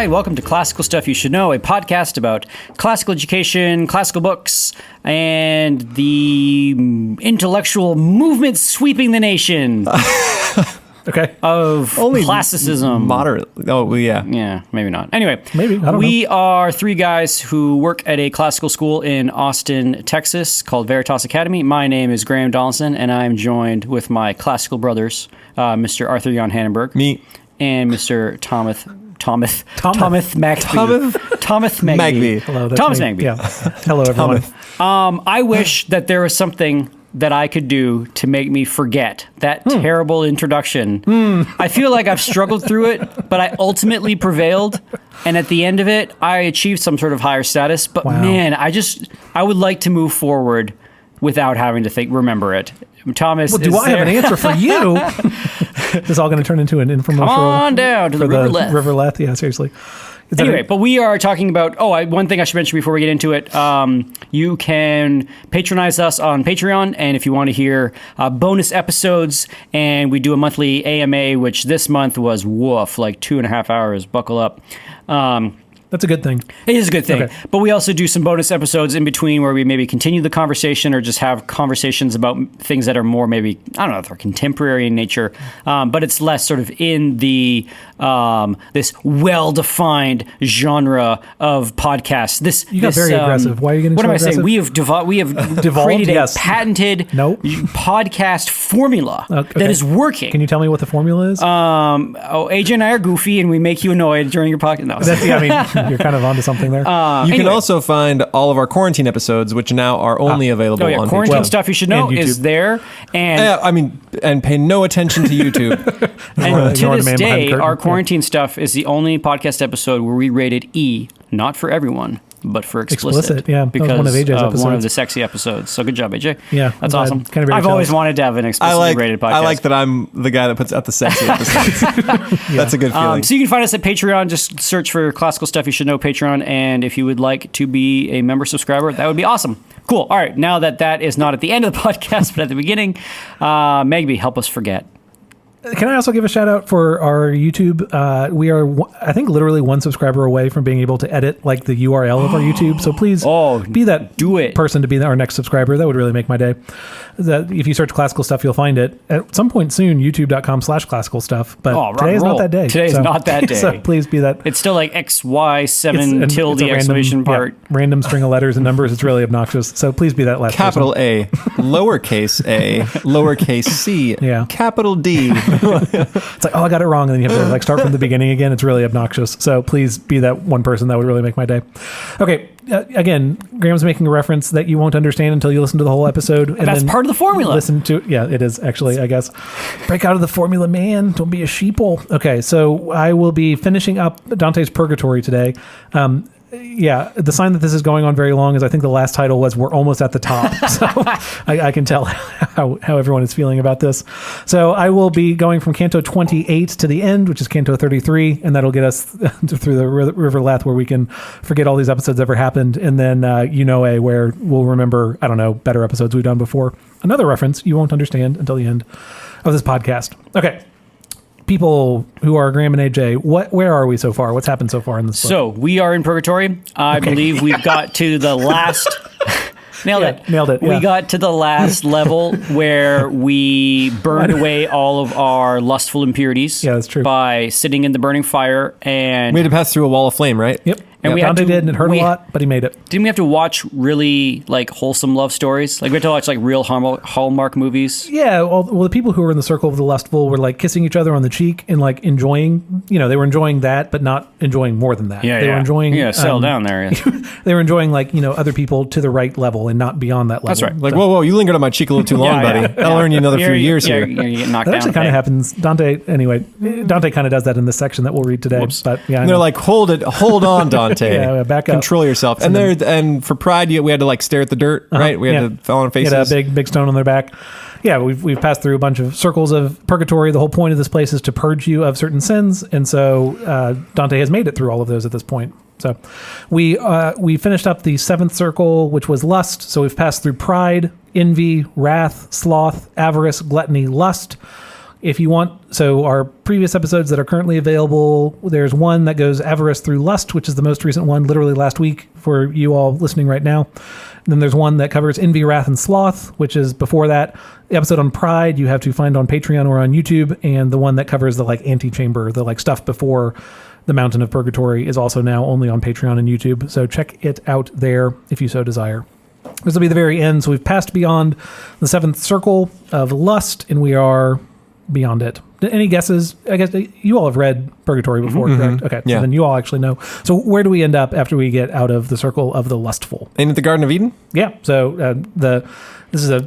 Hi, welcome to Classical Stuff You Should Know, a podcast about classical education, classical books, and the intellectual movement sweeping the nation. Okay. Of only classicism. Moderate. Oh, well, yeah. Yeah, maybe not. Anyway. Maybe. I don't know. We are three guys who work at a classical school in Austin, Texas called Veritas Academy. My name is Graham Donaldson, and I'm joined with my classical brothers, Mr. Arthur Jan Hannenberg. Me. And Mr. Thomas Magby. Hello, that's Thomas me. Magby. Yeah. Hello, everyone. I wish that there was something that I could do to make me forget that terrible introduction. I feel like I've struggled through it, but I ultimately prevailed. And at the end of it, I achieved some sort of higher status. But man, I would like to move forward without having to remember it. Thomas, Well, do I have an answer for you? This is all going to turn into an infomercial. Come on down to the River Leth. River Leth, yeah, seriously. Anyway, but we are talking about, one thing I should mention before we get into it, you can patronize us on Patreon, and if you want to hear bonus episodes, and we do a monthly AMA, which this month was, like 2.5 hours, buckle up. That's a good thing. It is a good thing. Okay. But we also do some bonus episodes in between where we maybe continue the conversation or just have conversations about things that are more maybe, I don't know if they're contemporary in nature, but it's less sort of in the this well-defined genre of podcasts. You got very aggressive. Why are you getting what so am I aggressive? saying? We have created a patented podcast formula that is working. Can you tell me what the formula is? AJ and I are goofy and we make you annoyed during your podcast. No. You're kind of onto something there. You can also find all of our quarantine episodes, which now are only available on Quarantine Patreon. Stuff You Should Know is there. And and pay no attention to YouTube. and to this day, our Quarantine Stuff is the only podcast episode where we rated E, not for everyone, but for explicit. Yeah, that was one of AJ's episodes. One of the sexy episodes. So good job, AJ. Yeah. That's awesome. I've always wanted to have an explicitly rated podcast. I like that I'm the guy that puts out the sexy episodes. That's a good feeling. So you can find us at Patreon. Just search for Classical Stuff You Should Know Patreon. And if you would like to be a member subscriber, that would be awesome. Cool. All right. Now that is not at the end of the podcast, but at the beginning, Magby, help us forget. Can I also give a shout out for our YouTube? We are, I think, literally one subscriber away from being able to edit like the URL of our YouTube. So please be that person to be our next subscriber. That would really make my day. If you search classical stuff, you'll find it at some point soon, youtube.com/classical stuff. But today is not that day. Today is not that day. So please be that. It's still like XY7 tilde exclamation part. Yeah, random string of letters and numbers. It's really obnoxious. So please be that last Capital person. A, lowercase a, lowercase c, capital D. It's like, I got it wrong. And then you have to start from the beginning again. It's really obnoxious. So please be that one person. That would really make my day. Okay. Again, Graham's making a reference that you won't understand until you listen to the whole episode. And that's part of the formula. Listen to, it is actually, I guess. Break out of the formula, man. Don't be a sheeple. Okay. So I will be finishing up Dante's Purgatory today. The sign that this is going on very long is I think the last title was We're Almost at the Top. So I can tell how everyone is feeling about this. So I will be going from Canto 28 to the end, which is Canto 33, and that'll get us through the River Leth where we can forget all these episodes ever happened. And then where we'll remember, I don't know, better episodes we've done before. Another reference you won't understand until the end of this podcast. Okay. People who are Graham and AJ, where are we so far? What's happened so far in this book? So we are in Purgatory. I believe we've got to the last... Nailed it. We got to the last level where we burned away all of our lustful impurities. Yeah, that's true. By sitting in the burning fire, and we had to pass through a wall of flame, right? Yep. And Dante did, and it hurt a lot, but he made it. Didn't we have to watch really wholesome love stories? We had to watch real Hallmark movies? Yeah, well, the people who were in the circle of the lustful were kissing each other on the cheek and enjoying, they were enjoying that, but not enjoying more than that. Yeah, they were enjoying. Yeah, settle down there. Yeah. They were enjoying other people to the right level and not beyond that level. That's right. Whoa, you lingered on my cheek a little too long, buddy. I'll earn you another few years here. You get knocked that down. Actually kind of happens. Dante kind of does that in this section that we'll read today. Whoops. But and they're like, hold on, Dante. Back up. Control yourself. And for pride, we had to stare at the dirt, right? We had to fall on our faces. Had a big stone on their back. Yeah, we've passed through a bunch of circles of purgatory. The whole point of this place is to purge you of certain sins, and so Dante has made it through all of those at this point. So we finished up the 7th circle, which was lust. So we've passed through pride, envy, wrath, sloth, avarice, gluttony, lust, If you want, so our previous episodes that are currently available, there's one that goes avarice through lust, which is the most recent one, literally last week for you all listening right now. And then there's one that covers envy, wrath, and sloth, which is before that. The episode on pride you have to find on Patreon or on YouTube, and the one that covers the like antechamber, the like stuff before the Mountain of Purgatory, is also now only on Patreon and YouTube. So check it out there if you so desire. This will be the very end. So we've passed beyond the seventh circle of lust, and we are beyond it. Any guesses? I guess you all have read Purgatory before, correct? Okay, Yeah. so then you all actually know. So where do we end up after we get out of the circle of the lustful? Ain't it the Garden of Eden? Yeah. So this is a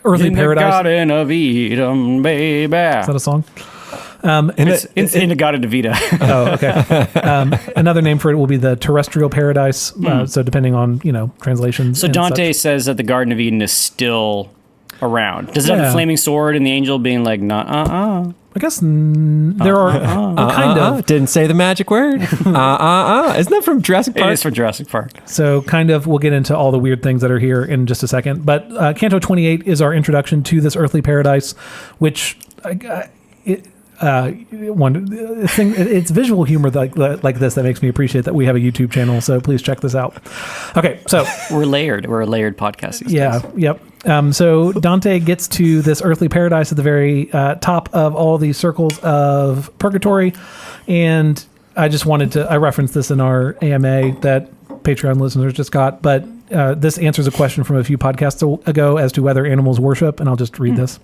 earthly in paradise. the Garden of Eden, baby. Is that a song? It's in the Garden of Eden. Oh, okay. Another name for it will be the terrestrial paradise. So depending on translations. So and Dante such. says that the Garden of Eden is still around. Does it have Yeah. the flaming sword and the angel being like, nah, I guess there are kind of. Didn't say the magic word. Isn't that from Jurassic It Park? is for Jurassic Park. So kind of, we'll get into all the weird things that are here in just a second. But Canto 28 is our introduction to this earthly paradise, which it's visual humor like this that makes me appreciate that we have a YouTube channel. So please check this out. Okay, so We're layered. We're a layered podcast. these yeah, days. yep. So Dante gets to this earthly paradise at the very top of all these circles of purgatory, and I just wanted to. I referenced this in our AMA that Patreon listeners just got, but this answers a question from a few podcasts ago as to whether animals worship, and I'll just read this.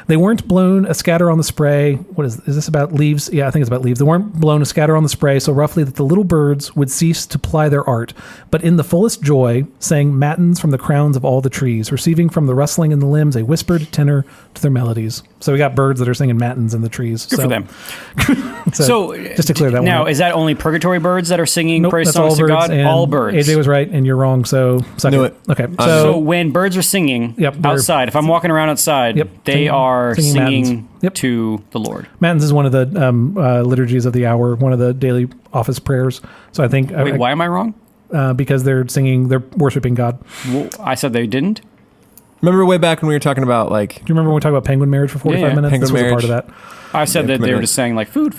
They weren't blown a scatter on the spray. What is this about leaves? Yeah, I think it's about leaves. They weren't blown a scatter on the spray so roughly that the little birds would cease to ply their art, but in the fullest joy sang matins from the crowns of all the trees, receiving from the rustling in the limbs a whispered tenor to their melodies. So we got birds that are singing matins in the trees. Good for them. So just to clear that one now, up. is that only purgatory birds that are singing Nope, praise that's songs all to birds, God? and All birds. AJ was right, and you're wrong. So suck Knew it. it. Okay, So when birds are singing Yep, they're- outside, if I'm walking around outside, Yep, they singing- are singing singing matins. Yep. to the Lord. matins is one of the liturgies of the hour, one of the daily office prayers. So I think Wait, why am I wrong? because they're worshiping God. Do Well, I said they didn't. Remember way back when we were talking about like you remember when we talked about penguin marriage for 45 Yeah, minutes? penguin This was a part of marriage. that. I said that they were commitment. just saying like food.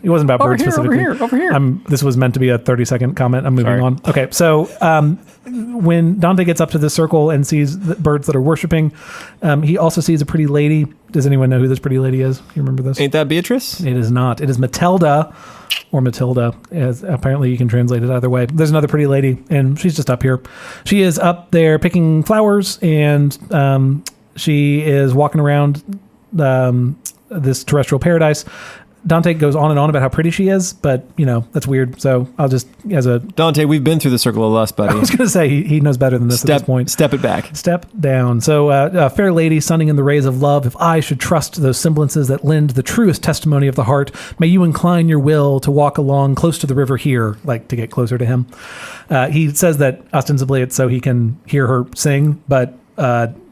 It wasn't about Over birds here, over specifically. here, over here. This was meant to be a 30-second comment. I'm moving Sorry. on. Okay, so when Dante gets up to this circle and sees the birds that are worshiping, he also sees a pretty lady. Does anyone know who this pretty lady is? You remember this? ain't that Beatrice? It is not. It is Matilda, or Matilda, as apparently you can translate it either way. There's another pretty lady, and she's just up here. She is up there picking flowers, and she is walking around this terrestrial paradise. Dante goes on and on about how pretty she is, but that's weird. So I'll just, Dante, we've been through the circle of lust, buddy. I was going to say he knows better than this at this point. Step it back. Step down. So, a fair lady, sunning in the rays of love, if I should trust those semblances that lend the truest testimony of the heart, may you incline your will to walk along close to the river here, like to get closer to him. He says that ostensibly it's so he can hear her sing, but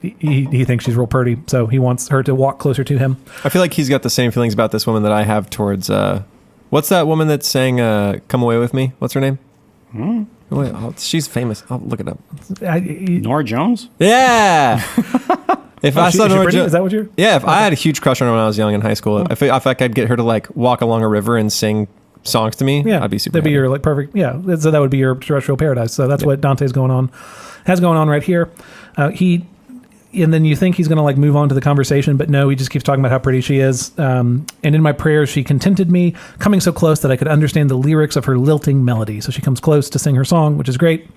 he thinks she's real pretty, so he wants her to walk closer to him. I feel like he's got the same feelings about this woman that I have towards what's that woman that sang "Come Away with Me"? What's her name? She's famous. I'll look it up. Nora Jones? Yeah. If I saw Nora pretty? Jones, Is that what you're? yeah. If I had a huge crush on her when I was young in high school, if I could get her to like walk along a river and sing songs to me, Yeah, I'd be super. That'd be happy. your like perfect. Yeah, so that would be your terrestrial paradise. So that's what Dante's has going on right here. And then you think he's going to like move on to the conversation, but no, he just keeps talking about how pretty she is. And in my prayers, she contented me, coming so close that I could understand the lyrics of her lilting melody. So she comes close to sing her song, which is great.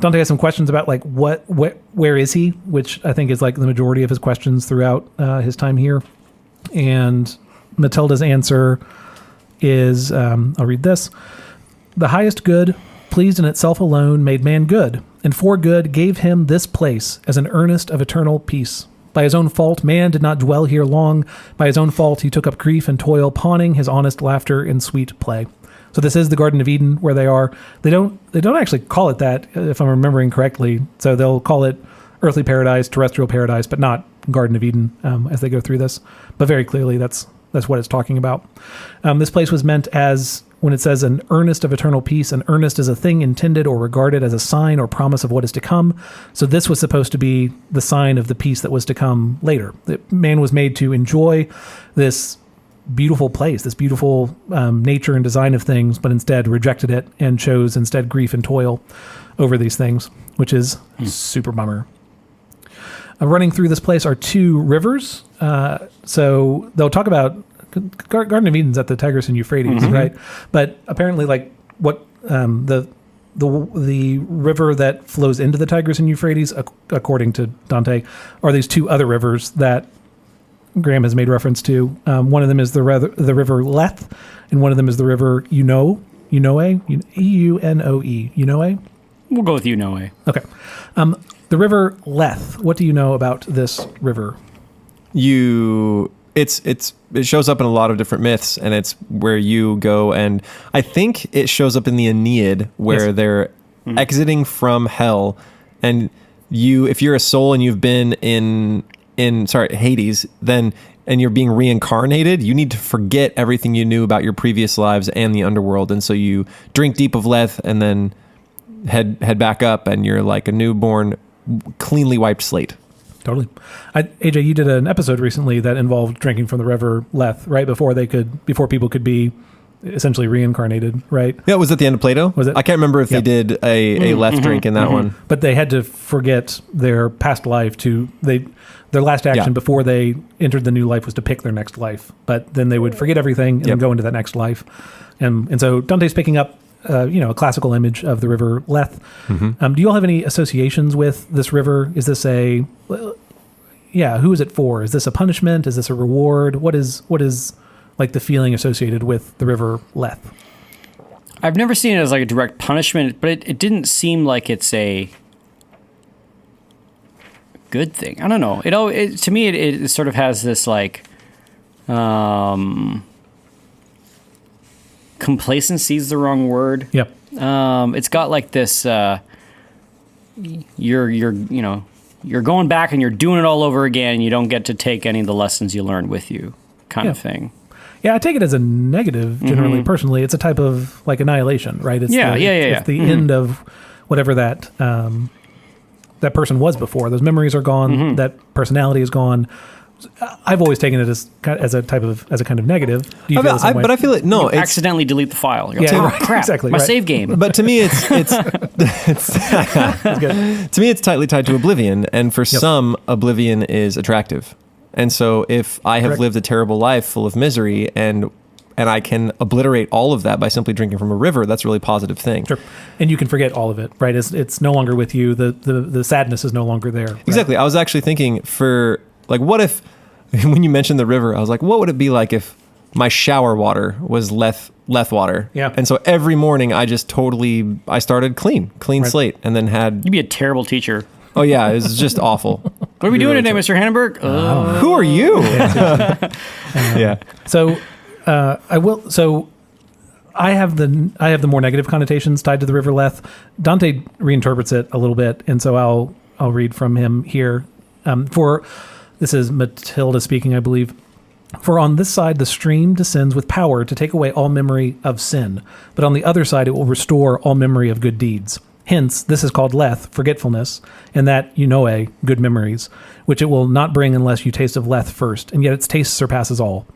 Dante has some questions about like where is he, which I think is like the majority of his questions throughout his time here. And Matilda's answer is, I'll read this. The highest good, pleased in itself alone, made man good, and for good gave him this place as an earnest of eternal peace. By his own fault, man did not dwell here long. By his own fault, he took up grief and toil, pawning his honest laughter in sweet play. So this is the Garden of Eden where they are. They don't actually call it that, if I'm remembering correctly. So they'll call it earthly paradise, terrestrial paradise, but not Garden of Eden as they go through this. But very clearly, that's That's what it's talking about. This place was meant as, when it says an earnest of eternal peace, an earnest is a thing intended or regarded as a sign or promise of what is to come. So this was supposed to be the sign of the peace that was to come later. Man was made to enjoy this beautiful place, this beautiful nature and design of things, but instead rejected it and chose instead grief and toil over these things, which is super bummer. Running through this place are 2 rivers. So they'll talk about Garden of Eden's at the Tigris and Euphrates, right? But apparently, like what the river that flows into the Tigris and Euphrates, according to Dante, are these 2 other rivers that Graham has made reference to. One of them is the river Leth, and one of them is the river Eunoe, E-U-N-O-E, Eunoe. We'll go with Eunoe. Okay. The river Leth. What do you know about this river? It shows up in a lot of different myths, and it's where you go, and I think it shows up in the Aeneid where they're exiting from hell, and if you're a soul and you've been in Hades, then and you're being reincarnated, you need to forget everything you knew about your previous lives and the underworld, and so you drink deep of Leth and then head back up, and you're like a newborn, cleanly wiped slate. Totally. AJ, you did an episode recently that involved drinking from the river Leth, right? Before people could be essentially reincarnated, right? Yeah, was it the end of Plato? Was it? I can't remember if they did a Leth drink in that one. But they had to forget their past life their last action before they entered the new life was to pick their next life. But then they would forget everything and then go into that next life. And so Dante's picking up a classical image of the river Leth. Do you all have any associations with this river? Is this who is it for? Is this a punishment? Is this a reward? What is like the feeling associated with the river Leth? I've never seen it as like a direct punishment, but it didn't seem like it's a good thing. I don't know. To me, it sort of has this like, complacency is the wrong word. Yep. It's got like this, you're going back and you're doing it all over again. You don't get to take any of the lessons you learned with you kind of thing. Yeah, I take it as a negative generally, personally. It's a type of like annihilation, right? It's It's the end of whatever that person was before. Those memories are gone. That personality is gone. I've always taken it as a kind of negative. Do you feel the same way? But I feel it. No, you accidentally delete the file. You're like, right, crap, exactly, my right. save game. But to me, it's to me, it's tightly tied to oblivion, and for some, oblivion is attractive. And so, if I have lived a terrible life full of misery, and I can obliterate all of that by simply drinking from a river, that's a really positive thing. Sure. And you can forget all of it, right? It's no longer with you. The sadness is no longer there. Right? Exactly. I was actually thinking what if, when you mentioned the river, I was like, what would it be like if my shower water was Leth water? Yeah. And so every morning I started clean slate, and then You'd be a terrible teacher. Oh yeah, it was just awful. What are we doing today, Mr. Hannenberg? Who are you? Yeah. So I have the more negative connotations tied to the river Leth. Dante reinterprets it a little bit, and so I'll read from him here. This is Matilda speaking, I believe. For on this side the stream descends with power to take away all memory of sin, but on the other side it will restore all memory of good deeds. Hence, this is called Leth, forgetfulness, and that Eunoe, good memories, which it will not bring unless you taste of Leth first, and yet its taste surpasses all.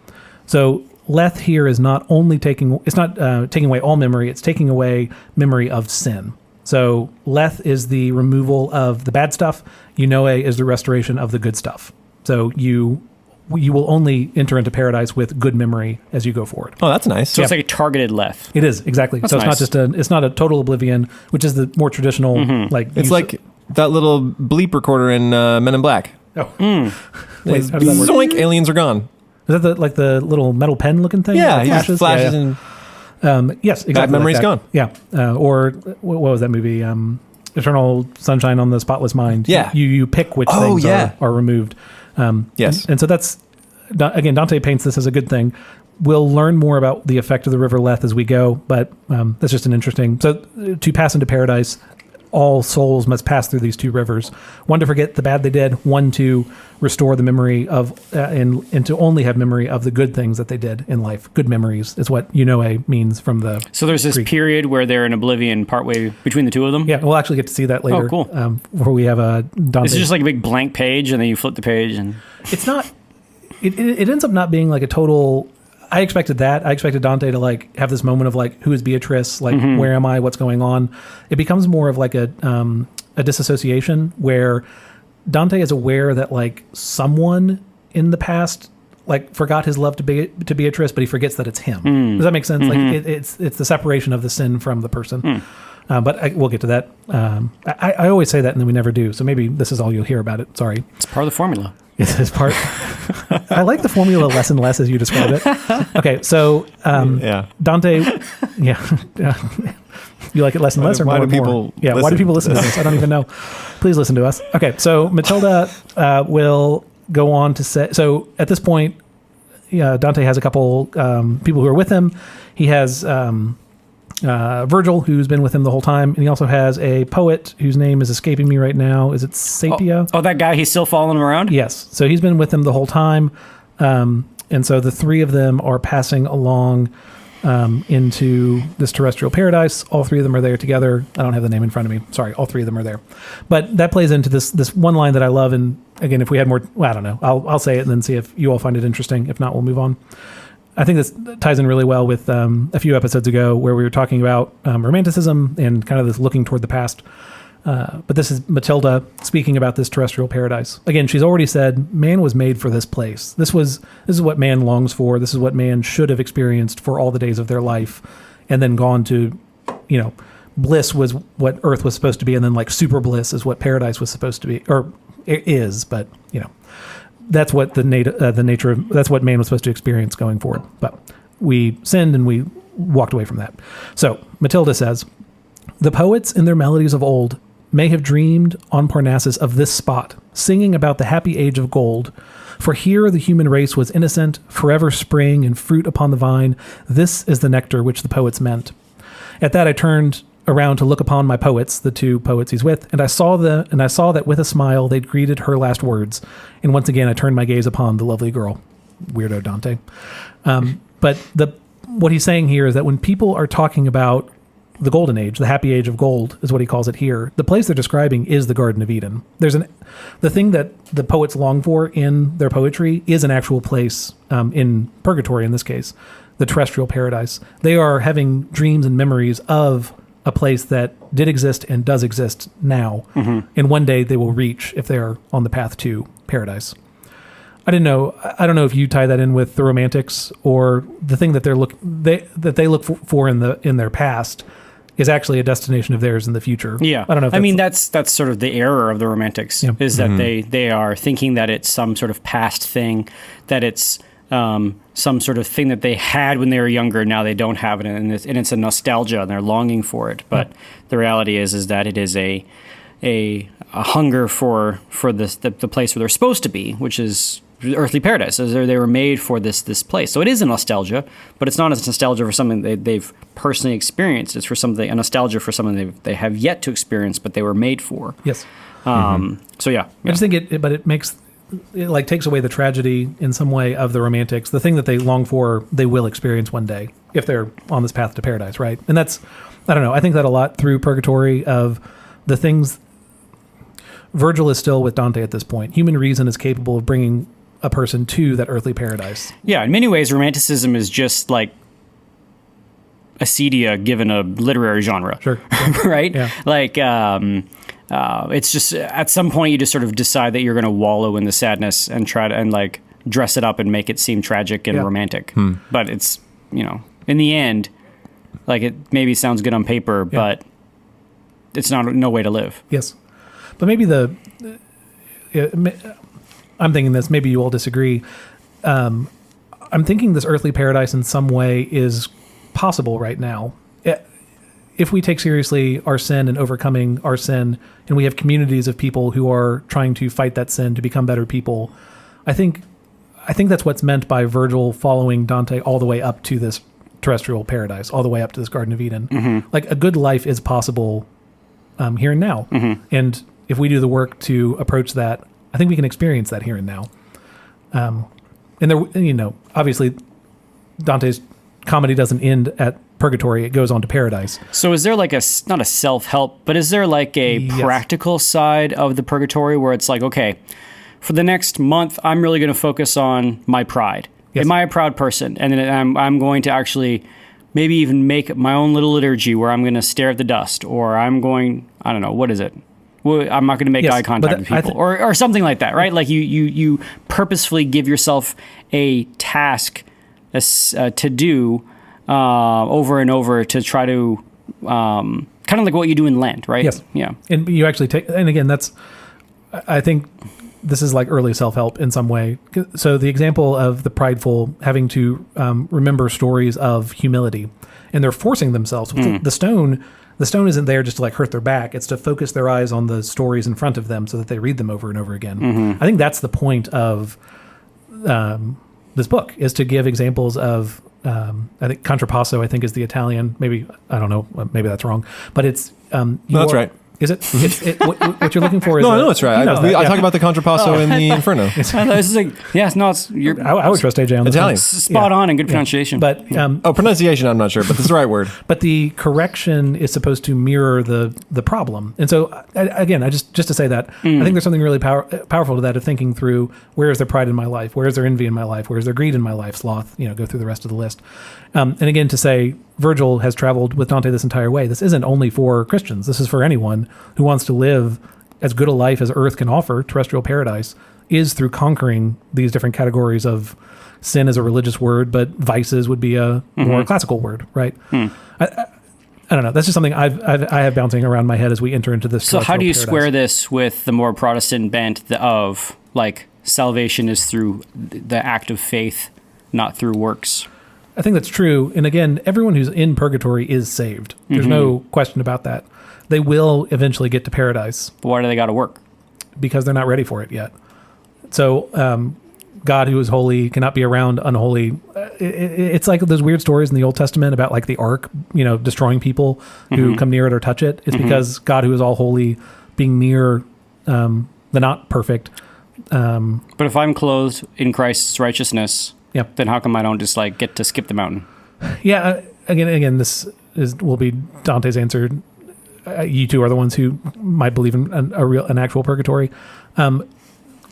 So Leth here is not taking away all memory, it's taking away memory of sin. So Leth is the removal of the bad stuff, Eunoe is the restoration of the good stuff. So you will only enter into paradise with good memory as you go forward. Oh, that's nice. So it's like a targeted Leth. It is, exactly. That's so it's nice. it's not a total oblivion, which is the more traditional It's like that little bleep recorder in Men in Black. Oh. Wait, how does that work? Zoink, aliens are gone. Is that the little metal pen looking thing? Yeah, that he flashes and yes, exactly. bad memory's gone. Yeah. Or what was that movie? Eternal Sunshine on the Spotless Mind. Yeah. You pick which things are removed. Yes. And so that's, again, Dante paints this as a good thing. We'll learn more about the effect of the river Leth as we go, but that's just an interesting. So to pass into paradise, all souls must pass through these two rivers, one to forget the bad they did, one to restore the memory of and to only have memory of the good things that they did in life. Good memories is what means from the So there's this Greek. period where they're in oblivion partway between the two of them? Yeah, we'll actually get to see that later. Oh, cool. Where we have a Dante. It's just like a big blank page, and then you flip the page, and It's not. It ends up not being like a total. I expected that. I expected Dante to like have this moment of like, who is Beatrice? Like, where am I? What's going on? It becomes more of like a disassociation where Dante is aware that like someone in the past like forgot his love to Beatrice, but he forgets that it's him. Does that make sense? Like it's the separation of the sin from the person. But we'll get to that. I always say that, and then we never do. So maybe this is all you'll hear about it. Sorry. it's part of the formula. It's part. I like the formula less and less as you describe it. Okay, so Dante, you like it less and less, or why more do and more? people Yeah, why do people listen to this? I don't even know. Please listen to us. Okay, so Matilda will go on to say. So at this point, Dante has a couple people who are with him. He has Virgil, who's been with him the whole time, and he also has a poet whose name is escaping me right now. Is it Sapia? Oh, that guy, he's still following him around? Yes. So he's been with him the whole time. And so the three of them are passing along into this terrestrial paradise. All three of them are there together. I don't have the name in front of me. Sorry, all three of them are there. But that plays into this one line that I love. And again, if we had more, well, I don't know. I'll say it and then see if you all find it interesting. If not, we'll move on. I think this ties in really well with a few episodes ago where we were talking about romanticism and kind of this looking toward the past. But this is Matilda speaking about this terrestrial paradise. Again, she's already said man was made for this place. This is what man longs for. This is what man should have experienced for all the days of their life, and then gone to, bliss was what Earth was supposed to be, and then like super bliss is what paradise was supposed to be, or it is. But that's what the nature of that's what man was supposed to experience going forward. But we sinned and we walked away from that. So Matilda says, the poets in their melodies of old may have dreamed on Parnassus of this spot, singing about the happy age of gold. For here the human race was innocent, forever spring and fruit upon the vine. This is the nectar which the poets meant. At that I turned around to look upon my poets, the two poets he's with, and I saw that with a smile they'd greeted her last words. And once again I turned my gaze upon the lovely girl. Weirdo Dante. But what he's saying here is that when people are talking about the golden age, the happy age of gold is what he calls it here. The place they're describing is the Garden of Eden. The thing that the poets long for in their poetry is an actual place in Purgatory, in this case, the terrestrial paradise. They are having dreams and memories of a place that did exist and does exist now. And one day they will reach if they are on the path to paradise. I don't know if you tie that in with the Romantics, or the thing that they look for in their past is actually a destination of theirs in the future. Yeah. I don't know if that's sort of the error of the Romantics, is that they are thinking that it's some sort of past thing, that it's some sort of thing that they had when they were younger, now they don't have it, and it's a nostalgia, and they're longing for it. But the reality is that it is a hunger for the place where they're supposed to be, which is earthly paradise. So they were made for this place. So it is a nostalgia, but it's not a nostalgia for something they've personally experienced. It's a nostalgia for something they have yet to experience, but they were made for. Yes. So yeah. I just think it like takes away the tragedy in some way of the Romantics. The thing that they long for, they will experience one day if they're on this path to paradise, right? And that's, I don't know, I think that a lot through Purgatory of the things. Virgil is still with Dante at this point. Human reason is capable of bringing a person to that earthly paradise. Yeah, in many ways, Romanticism is just like acedia given a literary genre. Sure. Right? Yeah. Like, it's just at some point you just sort of decide that you're going to wallow in the sadness and try to like dress it up and make it seem tragic and romantic. But it's, in the end, like it maybe sounds good on paper, but it's no way to live. Yes. But maybe I'm thinking this, maybe you all disagree. I'm thinking this earthly paradise in some way is possible right now. If we take seriously our sin and overcoming our sin, and we have communities of people who are trying to fight that sin to become better people, I think that's what's meant by Virgil following Dante all the way up to this terrestrial paradise, all the way up to this Garden of Eden. Like a good life is possible here and now. And if we do the work to approach that, I think we can experience that here and now. And there, obviously, Dante's comedy doesn't end at purgatory; it goes on to paradise. So, is there like not a self-help, but is there like a practical side of the purgatory where it's like, okay, for the next month, I'm really going to focus on my pride. Yes. Am I a proud person? And then I'm going to actually maybe even make my own little liturgy where I'm going to stare at the dust, or I'm going, I don't know, what is it? Well, I'm not going to make eye contact with people, or something like that, right? Like you purposefully give yourself a task to do over and over to try to kind of like what you do in Lent, right? Yes. Yeah. And you actually and again, I think this is like early self-help in some way. So the example of the prideful having to remember stories of humility, and they're forcing themselves. The stone isn't there just to like hurt their back. It's to focus their eyes on the stories in front of them so that they read them over and over again. I think that's the point of this book, is to give examples of, I think contrapasso, I think is the Italian, maybe, I don't know, maybe that's wrong, but it's... no, that's right. Is it? What you're looking for is... No, I know it's right. I talk about the contrapasso in the Inferno. I thought this is like, yes, no, it's... I would trust AJ on this Italian. Spot on and good pronunciation. But pronunciation, I'm not sure, but that's the right word. But the correction is supposed to mirror the problem. And so, again, just to say that, I think there's something really powerful to that, of thinking through, where is there pride in my life? Where is there envy in my life? Where is there greed in my life? Sloth, go through the rest of the list. And again, to say, Virgil has traveled with Dante this entire way. This isn't only for Christians. This is for anyone who wants to live as good a life as Earth can offer, terrestrial paradise, is through conquering these different categories of sin as a religious word, but vices would be a more classical word, right? I don't know. That's just something I have bouncing around my head as we enter into this. So how do you square this with the more Protestant bent of like salvation is through the act of faith, not through works? I think that's true. And again, everyone who's in purgatory is saved. There's no question about that. They will eventually get to paradise. But why do they got to work? Because they're not ready for it yet. So God, who is holy, cannot be around unholy. It's like those weird stories in the Old Testament about like the ark, destroying people who come near it or touch it. It's because God, who is all holy, being near the not perfect. But if I'm clothed in Christ's righteousness... Yeah. Then how come I don't just like get to skip the mountain? Yeah. Again, this will be Dante's answer. You two are the ones who might believe in an actual purgatory.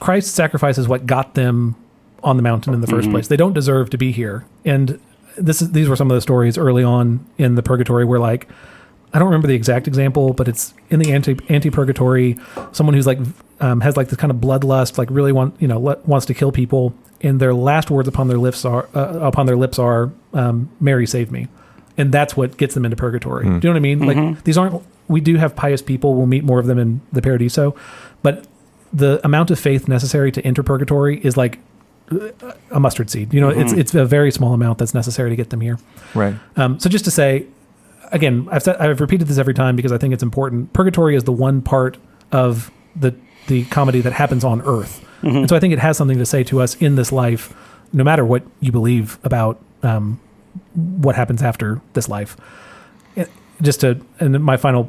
Christ's sacrifice is what got them on the mountain in the first place. They don't deserve to be here. And these were some of the stories early on in the purgatory where, like, I don't remember the exact example, but it's in the anti-purgatory. Someone who's like has like this kind of bloodlust, like really wants to kill people. And their last words upon their lips are Mary, save me. And that's what gets them into purgatory. Do you know what I mean? Like, these aren't, we do have pious people. We'll meet more of them in the Paradiso, but the amount of faith necessary to enter purgatory is like a mustard seed. It's a very small amount that's necessary to get them here. Right. So just to say, again, I've repeated this every time because I think it's important. Purgatory is the one part of the comedy that happens on earth. And so I think it has something to say to us in this life, no matter what you believe about what happens after this life. And my final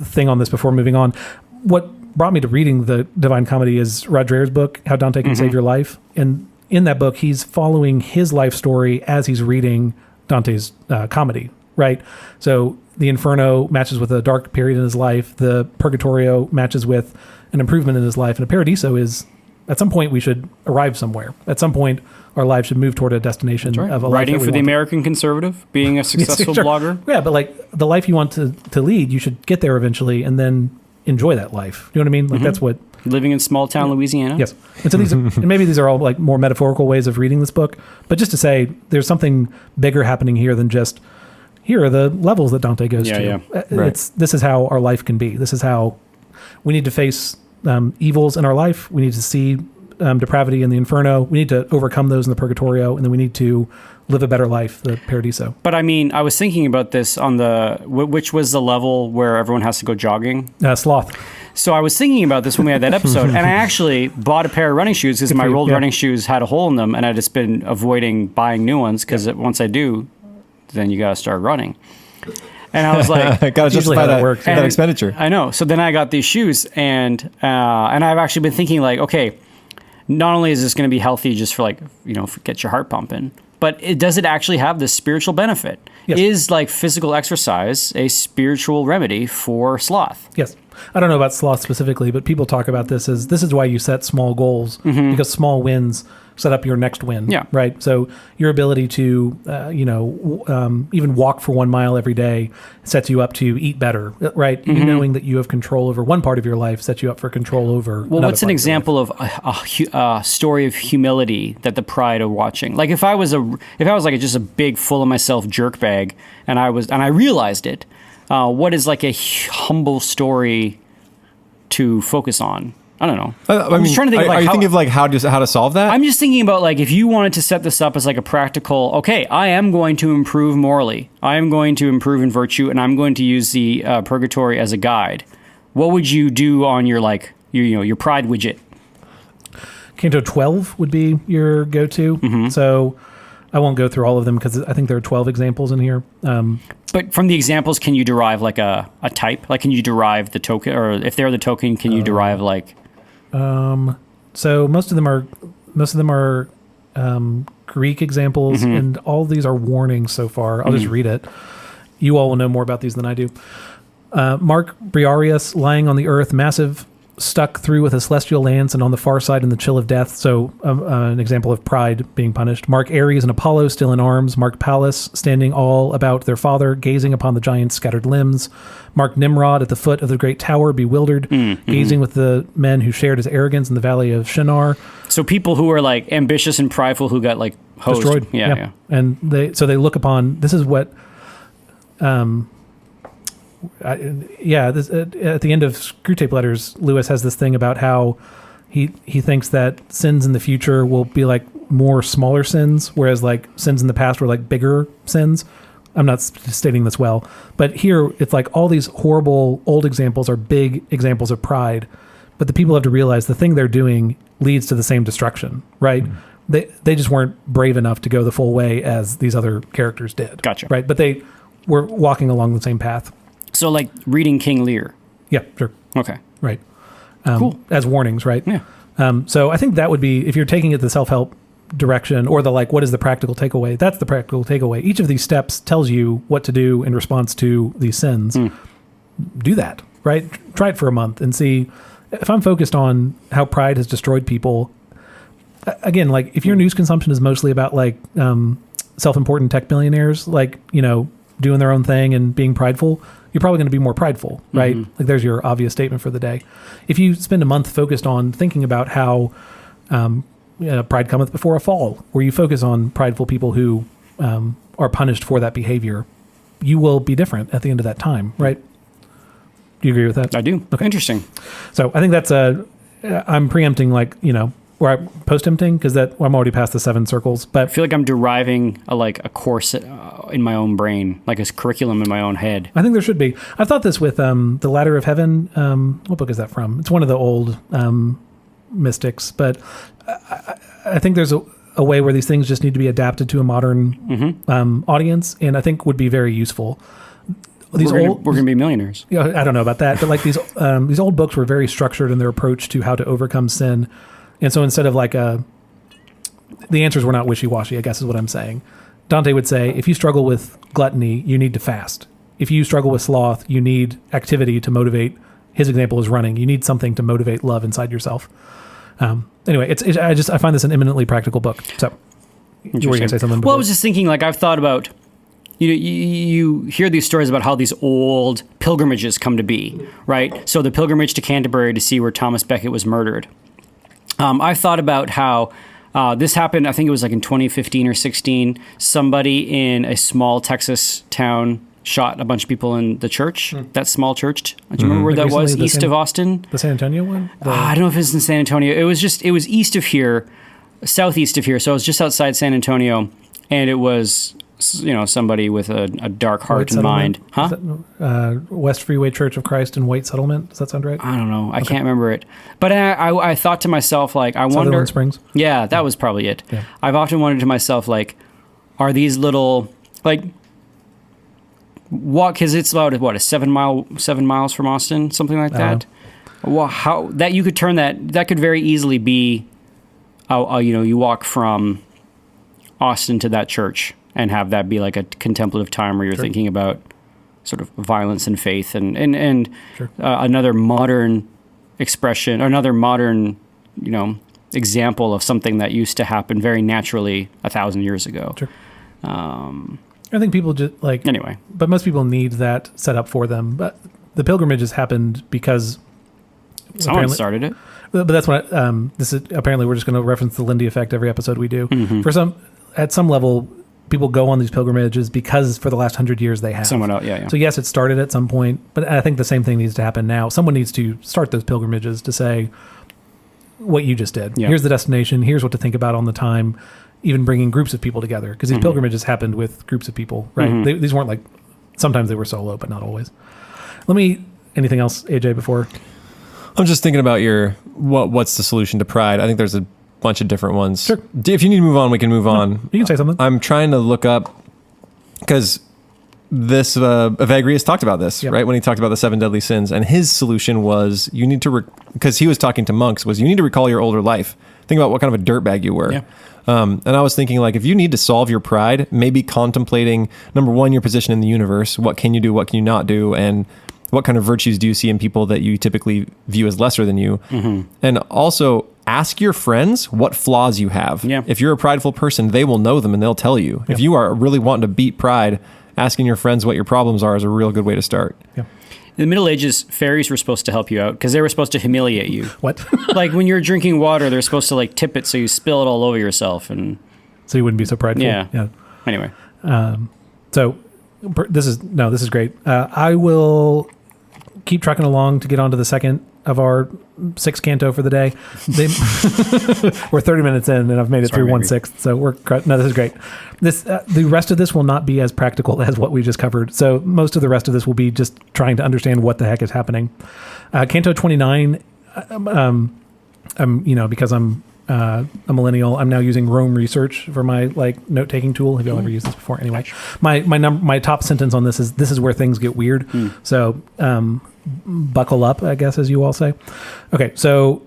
thing on this before moving on, what brought me to reading the Divine Comedy is Rod Dreher's book, How Dante Can Save Your Life. And in that book, he's following his life story as he's reading Dante's comedy, right? So the Inferno matches with a dark period in his life. The Purgatorio matches with an improvement in his life. And a Paradiso is, at some point, we should arrive somewhere. At some point, our lives should move toward a destination of a life writing for the American Conservative, being a successful blogger. Yeah, but like the life you want to lead, you should get there eventually and then enjoy that life. You know what I mean? Like that's what... Living in small town Louisiana? Yes. And so and maybe these are all like more metaphorical ways of reading this book, but just to say there's something bigger happening here than just, here are the levels that Dante goes to. Yeah. Right. This is how our life can be. This is how we need to face evils in our life. We need to see depravity in the Inferno. We need to overcome those in the Purgatorio, and then we need to live a better life, the Paradiso. But I mean, I was thinking about this on which was the level where everyone has to go jogging? Sloth. So I was thinking about this when we had that episode, and I actually bought a pair of running shoes because my old running shoes had a hole in them, and I'd just been avoiding buying new ones because once I do, then you got to start running. And I was like, Got to usually justify how that that, works, that And expenditure. I know. So then I got these shoes, and I've actually been thinking like, okay, not only is this going to be healthy just for like, get your heart pumping, but does it actually have this spiritual benefit? Yes. Is like physical exercise a spiritual remedy for sloth? Yes. I don't know about sloth specifically, but people talk about this as this is why you set small goals, because small wins set up your next win. Yeah. Right. So your ability to, even walk for 1 mile every day sets you up to eat better. Right. You knowing that you have control over one part of your life sets you up for control over. Well, another what's an part example of a story of humility that the pride are watching? Like if I was like just a big full of myself jerkbag, and I realized it. What is like a humble story to focus on? I don't know. I'm just trying to think. Are you thinking of like how to solve that? I'm just thinking about like if you wanted to set this up as like a practical. Okay, I am going to improve morally. I am going to improve in virtue, and I'm going to use the purgatory as a guide. What would you do on your like your pride widget? Canto 12 would be your go-to. So I won't go through all of them because I think there are 12 examples in here. But from the examples, can you derive like a type? Like, can you derive the token, or if they're the token, can you derive like? So most of them are Greek examples, and all these are warnings so far. I'll just read it. You all will know more about these than I do. Mark Briarius lying on the earth, massive, stuck through with a celestial lance, and on the far side in the chill of death. So an example of pride being punished. Mark Ares and Apollo still in arms. Mark Pallas standing all about their father, gazing upon the giant's scattered limbs. Mark Nimrod at the foot of the great tower, bewildered, gazing with the men who shared his arrogance in the valley of Shinar. So people who are like ambitious and prideful who got like hosed. Destroyed. Yeah. And they look upon, this is what at the end of Screwtape Letters, Lewis has this thing about how he thinks that sins in the future will be like more smaller sins, whereas like sins in the past were like bigger sins. I'm not stating this well, but here it's like all these horrible old examples are big examples of pride, but the people have to realize the thing they're doing leads to the same destruction, right? They just weren't brave enough to go the full way as these other characters did. Gotcha. Right, but they were walking along the same path. So like reading King Lear. Yeah, sure. Okay. Right. Cool. As warnings, right? Yeah. So I think that would be, if you're taking it the self-help direction, or the like, what is the practical takeaway? That's the practical takeaway. Each of these steps tells you what to do in response to these sins. Do that, right? Try it for a month and see. If I'm focused on how pride has destroyed people, again, like if your news consumption is mostly about like self-important tech billionaires, like, doing their own thing and being prideful, you're probably going to be more prideful, right? Like there's your obvious statement for the day. If you spend a month focused on thinking about how pride cometh before a fall, where you focus on prideful people who are punished for that behavior, you will be different at the end of that time, right? Do you agree with that? I do. Okay. Interesting. So I think that's I'm preempting like, or I'm post-empting because I'm already past the 7 circles, I but feel like I'm deriving a course in my own brain, like a curriculum in my own head. I think there should be. I've thought this with The Ladder of Heaven. What book is that from? It's one of the old mystics, but I think there's a way where these things just need to be adapted to a modern audience, and I think would be very useful. We're going to be millionaires. Yeah, I don't know about that, but like these old books were very structured in their approach to how to overcome sin, and so instead of like the answers were not wishy-washy, I guess is what I'm saying. Dante would say, if you struggle with gluttony, you need to fast. If you struggle with sloth, you need activity to motivate. His example is running. You need something to motivate love inside yourself. Anyway, I find this an eminently practical book. So you were going to say something before. Well, I was just thinking, like, I've thought about, you hear these stories about how these old pilgrimages come to be, right? So the pilgrimage to Canterbury to see where Thomas Becket was murdered. I thought about how this happened, I think it was like in 2015 or 16, somebody in a small Texas town shot a bunch of people in the church, that small church. Do you remember where that was? East of Austin? The San Antonio one? I don't know if it's in San Antonio. It was east of here, southeast of here. So it was just outside San Antonio. And it was, somebody with a dark heart and mind. Huh? West Freeway Church of Christ in White Settlement. Does that sound right? I don't know. I can't remember it. But I thought to myself, like, I wonder. Sutherland Springs? Yeah, that was probably it. Yeah. I've often wondered to myself, like, are these little, like, walk, because it's about, what, 7 miles from Austin, something like that. Well, how that you could turn that could very easily be, you walk from Austin to that church and have that be like a contemplative time where you're thinking about sort of violence and faith and another modern expression, another modern, example of something that used to happen very naturally 1,000 years ago. Sure. I think people just anyway, but most people need that set up for them. But the pilgrimages happened because someone started it. But that's what this is. Apparently, we're just going to reference the Lindy effect every episode we do. Mm-hmm. At some level, people go on these pilgrimages because for the last 100 years they have. Someone else, yeah. So yes, it started at some point, but I think the same thing needs to happen now. Someone needs to start those pilgrimages to say what you just did. Yeah. Here's the destination. Here's what to think about on the time. Even bringing groups of people together, because these pilgrimages happened with groups of people, right? These weren't like, sometimes they were solo, but not always. Anything else, AJ, before? I'm just thinking about what's the solution to pride. I think there's a bunch of different ones. Sure. If you need to move on, we can move on. You can say something. I'm trying to look up, because this Evagrius talked about this, right? When he talked about the 7 deadly sins, and his solution was you need to, because he was talking to monks, was you need to recall your older life. Think about what kind of a dirtbag you were. Yeah. And I was thinking, if you need to solve your pride, maybe contemplating, number one, your position in the universe. What can you do? What can you not do? And what kind of virtues do you see in people that you typically view as lesser than you? And also ask your friends what flaws you have. Yeah. If you're a prideful person, they will know them and they'll tell you. If you are really wanting to beat pride, asking your friends what your problems are is a real good way to start. Yeah. In the Middle Ages, fairies were supposed to help you out because they were supposed to humiliate you. What? Like when you're drinking water, they're supposed to tip it so you spill it all over yourself, and so you wouldn't be so prideful. Yeah. Anyway, so this is great. I will keep trucking along to get onto the second of our 6 canto for the day. We're 30 minutes in, and I've made it through 1/6. So this is great. The rest of this will not be as practical as what we just covered. So most of the rest of this will be just trying to understand what the heck is happening. Canto 29. Because I'm a millennial, I'm now using Rome Research for my note taking tool. Have y'all ever used this before? Anyway, my top sentence on this is where things get weird. So buckle up, I guess, as you all say. Okay, so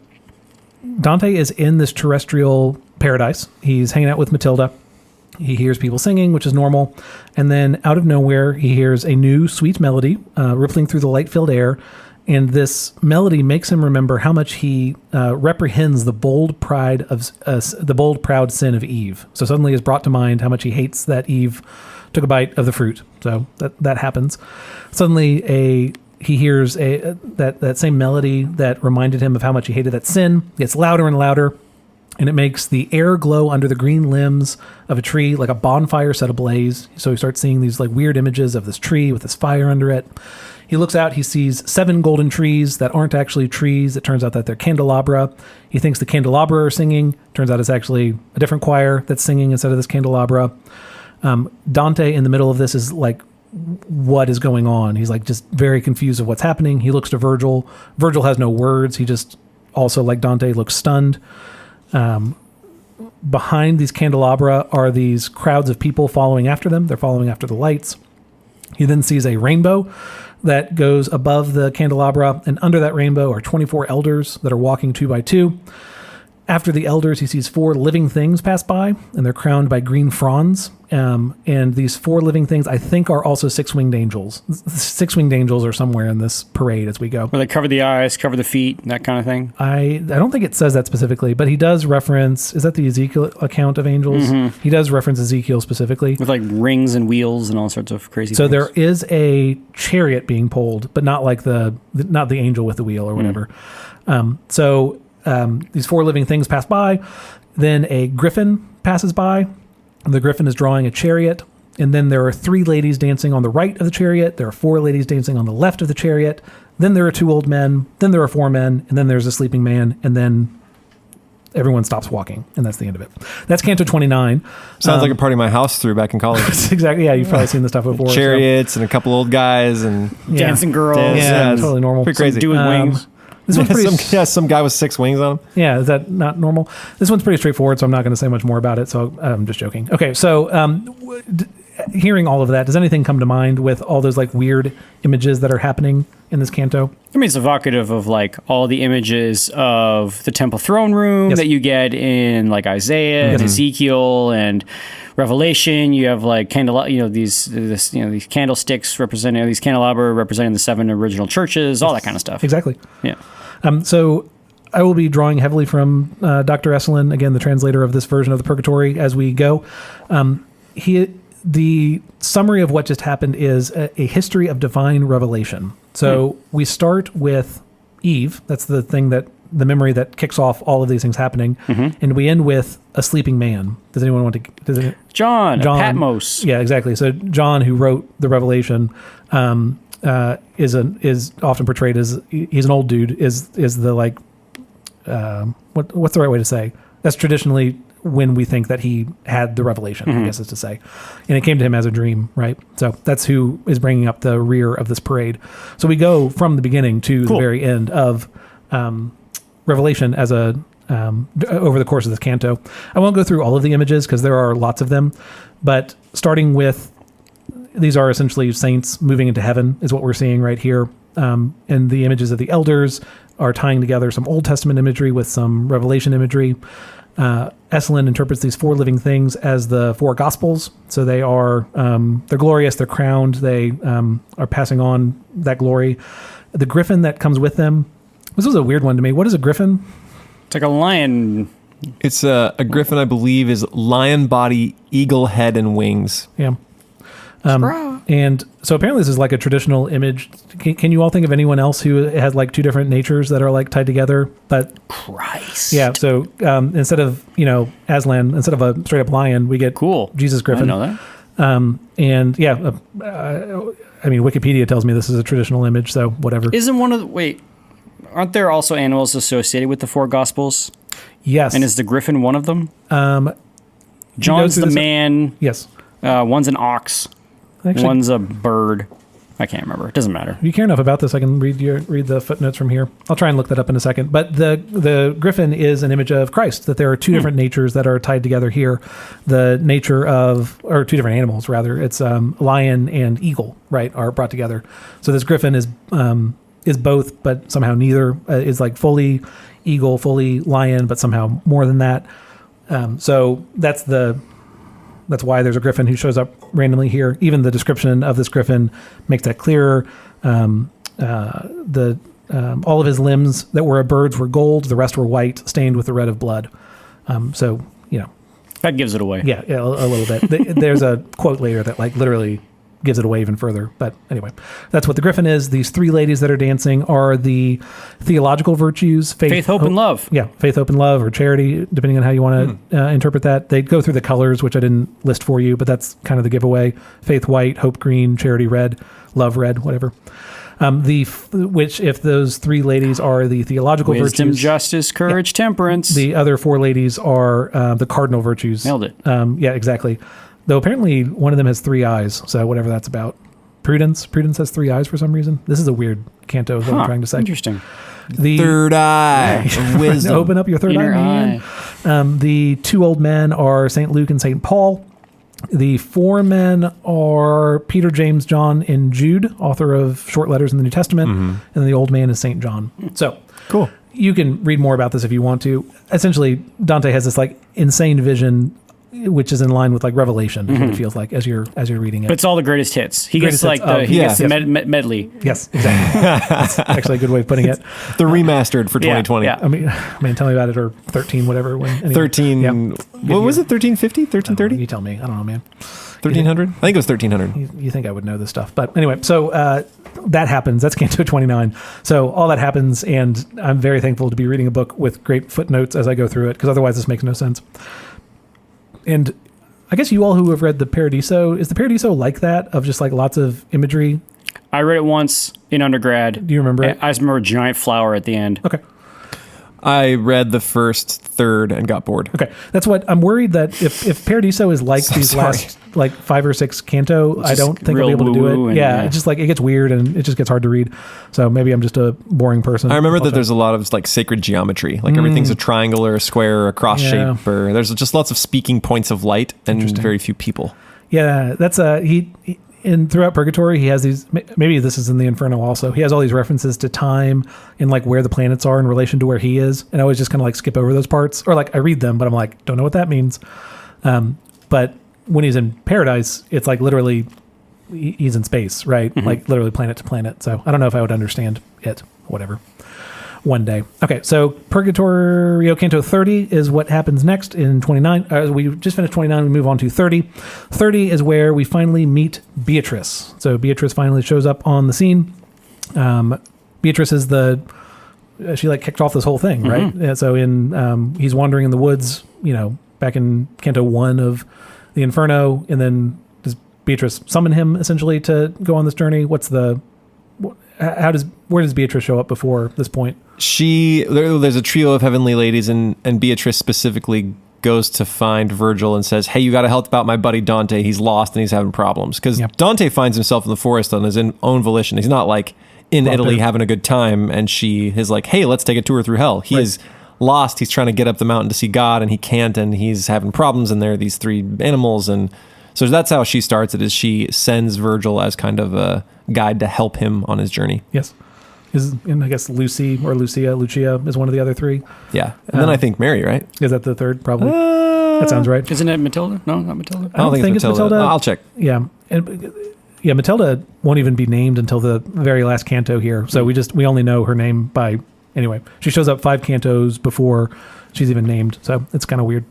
Dante is in this terrestrial paradise. He's hanging out with Matilda. He hears people singing, which is normal. And then out of nowhere, he hears a new sweet melody rippling through the light-filled air. And this melody makes him remember how much he reprehends the bold, proud sin of Eve. So suddenly is brought to mind how much he hates that Eve took a bite of the fruit. So that happens. Suddenly he hears that same melody that reminded him of how much he hated that sin. It gets louder and louder, and it makes the air glow under the green limbs of a tree like a bonfire set ablaze. So he starts seeing these weird images of this tree with this fire under it. He looks out, he sees 7 golden trees that aren't actually trees. It turns out that they're candelabra. He thinks the candelabra are singing. Turns out it's actually a different choir that's singing instead of this candelabra. Dante in the middle of this is what is going on? He's just very confused of what's happening. He looks to Virgil. Virgil has no words. He just also, like Dante, looks stunned. Behind these candelabra are these crowds of people following after them. They're following after the lights. He then sees a rainbow that goes above the candelabra, and under that rainbow are 24 elders that are walking 2 by 2. After the elders, he sees 4 living things pass by, and they're crowned by green fronds. And these 4 living things, I think, are also 6-winged angels. 6-winged angels are somewhere in this parade as we go. Where they cover the eyes, cover the feet, that kind of thing? I don't think it says that specifically, but he does reference, is that the Ezekiel account of angels? Mm-hmm. He does reference Ezekiel specifically. With rings and wheels and all sorts of crazy so things. There is a chariot being pulled, but not not the angel with the wheel or whatever. These 4 living things pass by. Then a griffin passes by. The griffin is drawing a chariot. And then there are 3 ladies dancing on the right of the chariot. There are 4 ladies dancing on the left of the chariot. Then there are 2 old men. Then there are 4 men. And then there's a sleeping man. And then everyone stops walking. And that's the end of it. That's Canto 29. Sounds like a party my house threw back in college. Exactly. Yeah, you've probably seen this stuff before. Chariots and a couple old guys and dancing girls. Yeah, totally normal. Pretty crazy. Dude with wings. This one's pretty some guy with 6 wings on him. Yeah, is that not normal? This one's pretty straightforward, so I'm not going to say much more about it. So I'm just joking. Okay, so hearing all of that, does anything come to mind with all those like weird images that are happening in this canto? I mean, it's evocative of like all the images of the temple throne room Yes. that you get in like Isaiah and Ezekiel and Revelation. You have like these candlesticks representing these candelabra representing the 7 original churches, all that kind of stuff. Exactly. Yeah. So I will be drawing heavily from Dr. Esselin, again, the translator of this version of the Purgatory, as we go. The summary of what just happened is a history of divine revelation. So we start with Eve. That's the memory that kicks off all of these things happening. And we end with a sleeping man. Does anyone want to... John, Patmos. Yeah, exactly. So John, who wrote the Revelation, is often portrayed as... He's an old dude, is the like... what's the right way to say? That's traditionally when we think that he had the revelation, I guess is to say. And it came to him as a dream, right? So that's who is bringing up the rear of this parade. So we go from the beginning to the very end of Revelation as over the course of this canto. I won't go through all of the images because there are lots of them, but starting with, these are essentially saints moving into heaven is what we're seeing right here. And the images of the elders are tying together some Old Testament imagery with some Revelation imagery. Esselin interprets these 4 living things as the 4 Gospels. So they are, they're glorious, they're crowned, they are passing on that glory. The griffin that comes with them, this was a weird one to me. What is a griffin? It's like a lion. It's a griffin, I believe, is lion body, eagle head, and wings. Yeah. And so apparently this is like a traditional image. Can you all think of anyone else who has like 2 different natures that are like tied together? But Christ. yeah, so instead of, Aslan, instead of a straight up lion, we get Jesus Griffin. I know that. And yeah, I mean, Wikipedia tells me this is a traditional image, so whatever. Aren't there also animals associated with the 4 Gospels? Yes. And is the griffin one of them? John's John's the man. Yes. One's an ox. Actually, One's a bird. I can't remember. It doesn't matter. If you care enough about this, I can read the footnotes from here. I'll try and look that up in a second. But the griffin is an image of Christ, that there are 2 different natures that are tied together here. The nature of, or 2 different animals, rather. It's lion and eagle, right, are brought together. So this griffin is both, but somehow neither. Is like fully eagle, fully lion, but somehow more than that. So that's why there's a griffin who shows up randomly here. Even the description of this griffin makes that clearer. All of his limbs that were a bird's were gold. The rest were white, stained with the red of blood. That gives it away. Yeah, a little bit. There's a quote later that like literally gives it away even further. But anyway, that's what the griffin is. These 3 ladies that are dancing are the theological virtues. Faith, hope, and love. Yeah, faith, hope, and love, or charity, depending on how you want to interpret that. They go through the colors, which I didn't list for you, but that's kind of the giveaway. Faith white, hope green, charity red, love red, whatever. Which, if those 3 ladies are the theological Wisdom, virtues, justice, courage, temperance. The other 4 ladies are the cardinal virtues. Nailed it. Yeah, exactly. Though apparently one of them has 3 eyes, so whatever that's about. Prudence has 3 eyes for some reason. This is a weird canto, is what I'm trying to say. Interesting. The third eye of wisdom. Open up your third Inner eye, man. The 2 old men are St. Luke and St. Paul. The 4 men are Peter, James, John, and Jude, author of short letters in the New Testament. And then the old man is St. John. So Cool. You can read more about this if you want to. Essentially, Dante has this like insane vision, which is in line with like Revelation, is what it feels like as you're reading it. But it's all the greatest hits. He Greatest gets like hits. he Yeah. gets the medley. Yes, exactly. That's actually a good way of putting it. The remastered for 2020. yeah. I mean, tell me about it, or 13, whatever. Anyway. 13. Yep. What was it? 1350? You 1330? tell me. I don't know, man. 1300? I think it was 1300. You think I would know this stuff. But anyway, so that happens. That's Canto 29. So all that happens, and I'm very thankful to be reading a book with great footnotes as I go through it, because otherwise this makes no sense. And I guess you all who have read the Paradiso, is the Paradiso like that, of just like lots of imagery? I read it once in undergrad. Do you remember it? I just remember a giant flower at the end. Okay. I read the first third and got bored. Okay. That's what I'm worried, that if Paradiso is like So these sorry. last like 5 or 6 canto, I just don't think I'll be real able to do woo-woo it. and, Yeah, it's just like it gets weird and it just gets hard to read. So maybe I'm just a boring person. I remember that Also. there's a lot of like sacred geometry. Like everything's a triangle or a square or a cross Yeah. shape, or there's just lots of speaking points of light and Interesting. very few people. Yeah, that's in throughout Purgatory, he has these. Maybe this is in the Inferno also. He has all these references to time and like where the planets are in relation to where he is, and I always just kind of like skip over those parts, or like I read them, but I'm like, don't know what that means. But when he's in paradise, it's like literally he's in space, right? Mm-hmm. Like literally planet to planet. So I don't know if I would understand it. Whatever. One day. Okay, so Purgatorio Canto 30 is what happens next in 29. We just finished 29, we move on to 30. 30 is where we finally meet Beatrice. So Beatrice finally shows up on the scene. Beatrice is she like kicked off this whole thing, right? Mm-hmm. And so he's wandering in the woods, back in Canto 1 of the Inferno, and then does Beatrice summon him essentially to go on this journey? Where does Beatrice show up before this point? There's a trio of heavenly ladies, and Beatrice specifically goes to find Virgil and says, hey, you got to help out my buddy Dante. He's lost and he's having problems. Because Dante finds himself in the forest on his own volition. He's not like in Italy having a good time, and she is like, hey, let's take a tour through hell. He is lost. He's trying to get up the mountain to see God, and he can't, and he's having problems, and there are these three animals. And so that's how she starts it, is she sends Virgil as kind of a guide to help him on his journey. Yes. And I guess Lucia is one of the other three. Yeah. And then I think Mary, right? Is that the third? Probably. That sounds right. Isn't it Matilda? No, not Matilda. I don't think it's Matilda. I'll check. Yeah. Matilda won't even be named until the very last canto here. So we only know her name by, anyway, she shows up 5 cantos before she's even named. So it's kind of weird.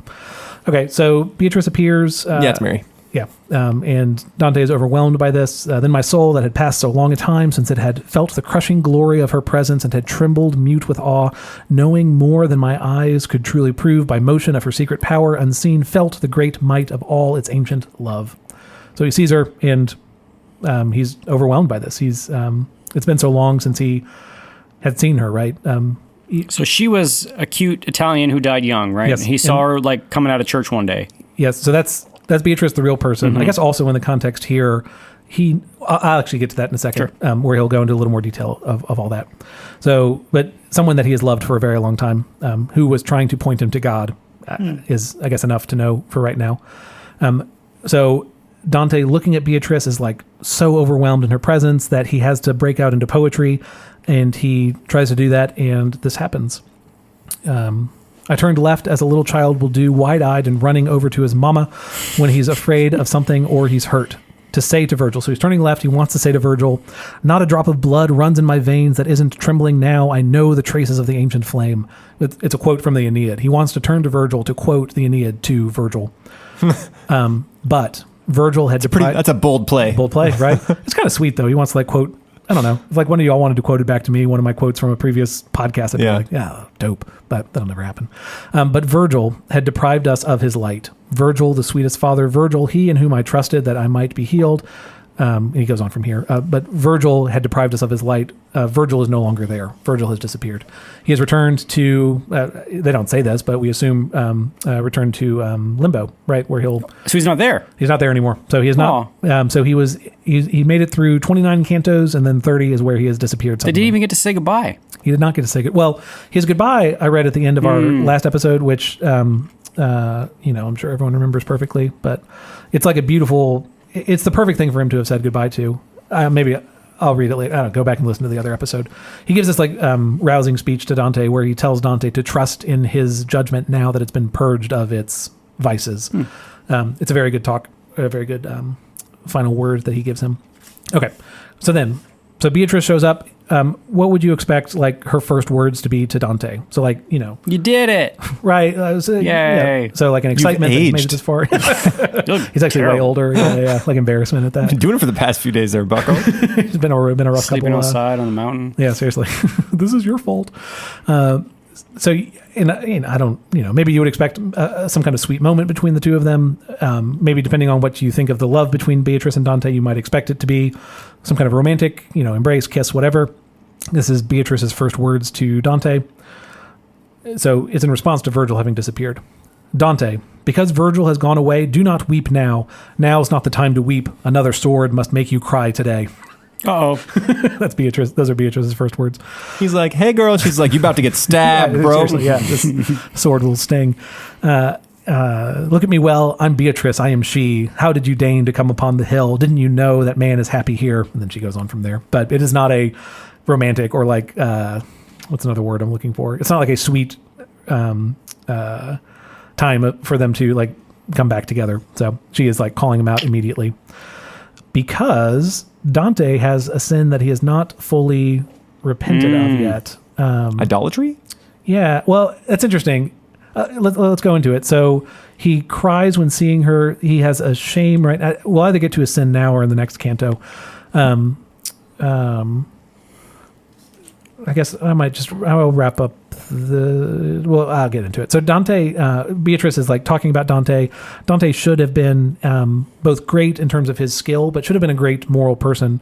Okay. So Beatrice appears. Yeah, it's Mary. Yeah, and Dante is overwhelmed by this. Then my soul, that had passed so long a time since it had felt the crushing glory of her presence and had trembled mute with awe, knowing more than my eyes could truly prove by motion of her secret power unseen, felt the great might of all its ancient love. So he sees her, and he's overwhelmed by this. It's been so long since he had seen her, right? So she was a cute Italian who died young, right? Yes. He saw her like coming out of church one day. Yes, so that's Beatrice, the real person. Mm-hmm. I guess also in the context here, I'll actually get to that in a second, sure. Where he'll go into a little more detail of all that. So, but someone that he has loved for a very long time, who was trying to point him to God, is, I guess, enough to know for right now. So Dante, looking at Beatrice, is like so overwhelmed in her presence that he has to break out into poetry, and he tries to do that, and this happens. I turned left as a little child will do, wide-eyed and running over to his mama when he's afraid of something or he's hurt, to say to Virgil. So he's turning left. He wants to say to Virgil, not a drop of blood runs in my veins that isn't trembling now. I know the traces of the ancient flame. It's a quote from the Aeneid. He wants to turn to Virgil to quote the Aeneid to Virgil. But Virgil had that's a bold play. Bold play, right? It's kind of sweet, though. He wants to like quote, I don't know, if like one of y'all wanted to quote it back to me, one of my quotes from a previous podcast, I'd be like, yeah, dope. But that'll never happen. But Virgil had deprived us of his light. Virgil, the sweetest father, Virgil, he in whom I trusted that I might be healed. And he goes on from here. But Virgil had deprived us of his light. Virgil is no longer there. Virgil has disappeared. He has returned to, they don't say this, but we assume returned to limbo, right? Where So he's not there. He's not there anymore. So he is not. So he made it through 29 cantos, and then 30 is where he has disappeared. Did he even get to say goodbye? He did not get to say goodbye. Well, his goodbye I read at the end of our last episode, which, I'm sure everyone remembers perfectly, but it's like it's the perfect thing for him to have said goodbye to. Maybe I'll read it later. I don't know, go back and listen to the other episode. He gives this like rousing speech to Dante where he tells Dante to trust in his judgment now that it's been purged of its vices. It's a very good talk, a very good final word that he gives him. Okay, so Beatrice shows up. What would you expect like her first words to be to Dante? So like, you did it, right? Yay! Yeah. So like an excitement that he's made it this far. He's actually way older. Yeah, like embarrassment at that. Been doing it for the past few days there, Bucko. It's been a rough Sleeping couple. outside on the mountain. Yeah, seriously, this is your fault. So, I don't, maybe you would expect some kind of sweet moment between the two of them. Maybe depending on what you think of the love between Beatrice and Dante, you might expect it to be some kind of romantic, embrace, kiss, whatever. This is Beatrice's first words to Dante. So it's in response to Virgil having disappeared. Dante, because Virgil has gone away, do not weep now. Now's not the time to weep. Another sword must make you cry today. Uh-oh. That's Beatrice. Those are Beatrice's first words. He's like, hey, girl. She's like, you about to get stabbed, bro. Yeah, this sword will sting. Look at me well, I'm Beatrice, I am she. How did you deign to come upon the hill? Didn't you know that man is happy here? And then she goes on from there. But it is not a romantic or like, what's another word I'm looking for? It's not like a sweet time for them to like come back together. So she is like calling him out immediately. Because Dante has a sin that he has not fully repented of yet. Idolatry? Yeah, well, that's interesting. Let's go into it. So he cries when seeing her. He has a shame, right? We'll either get to his sin now or in the next canto. I guess I'll wrap up I'll get into it. So Dante, Beatrice is like talking about Dante. Dante should have been both great in terms of his skill, but should have been a great moral person.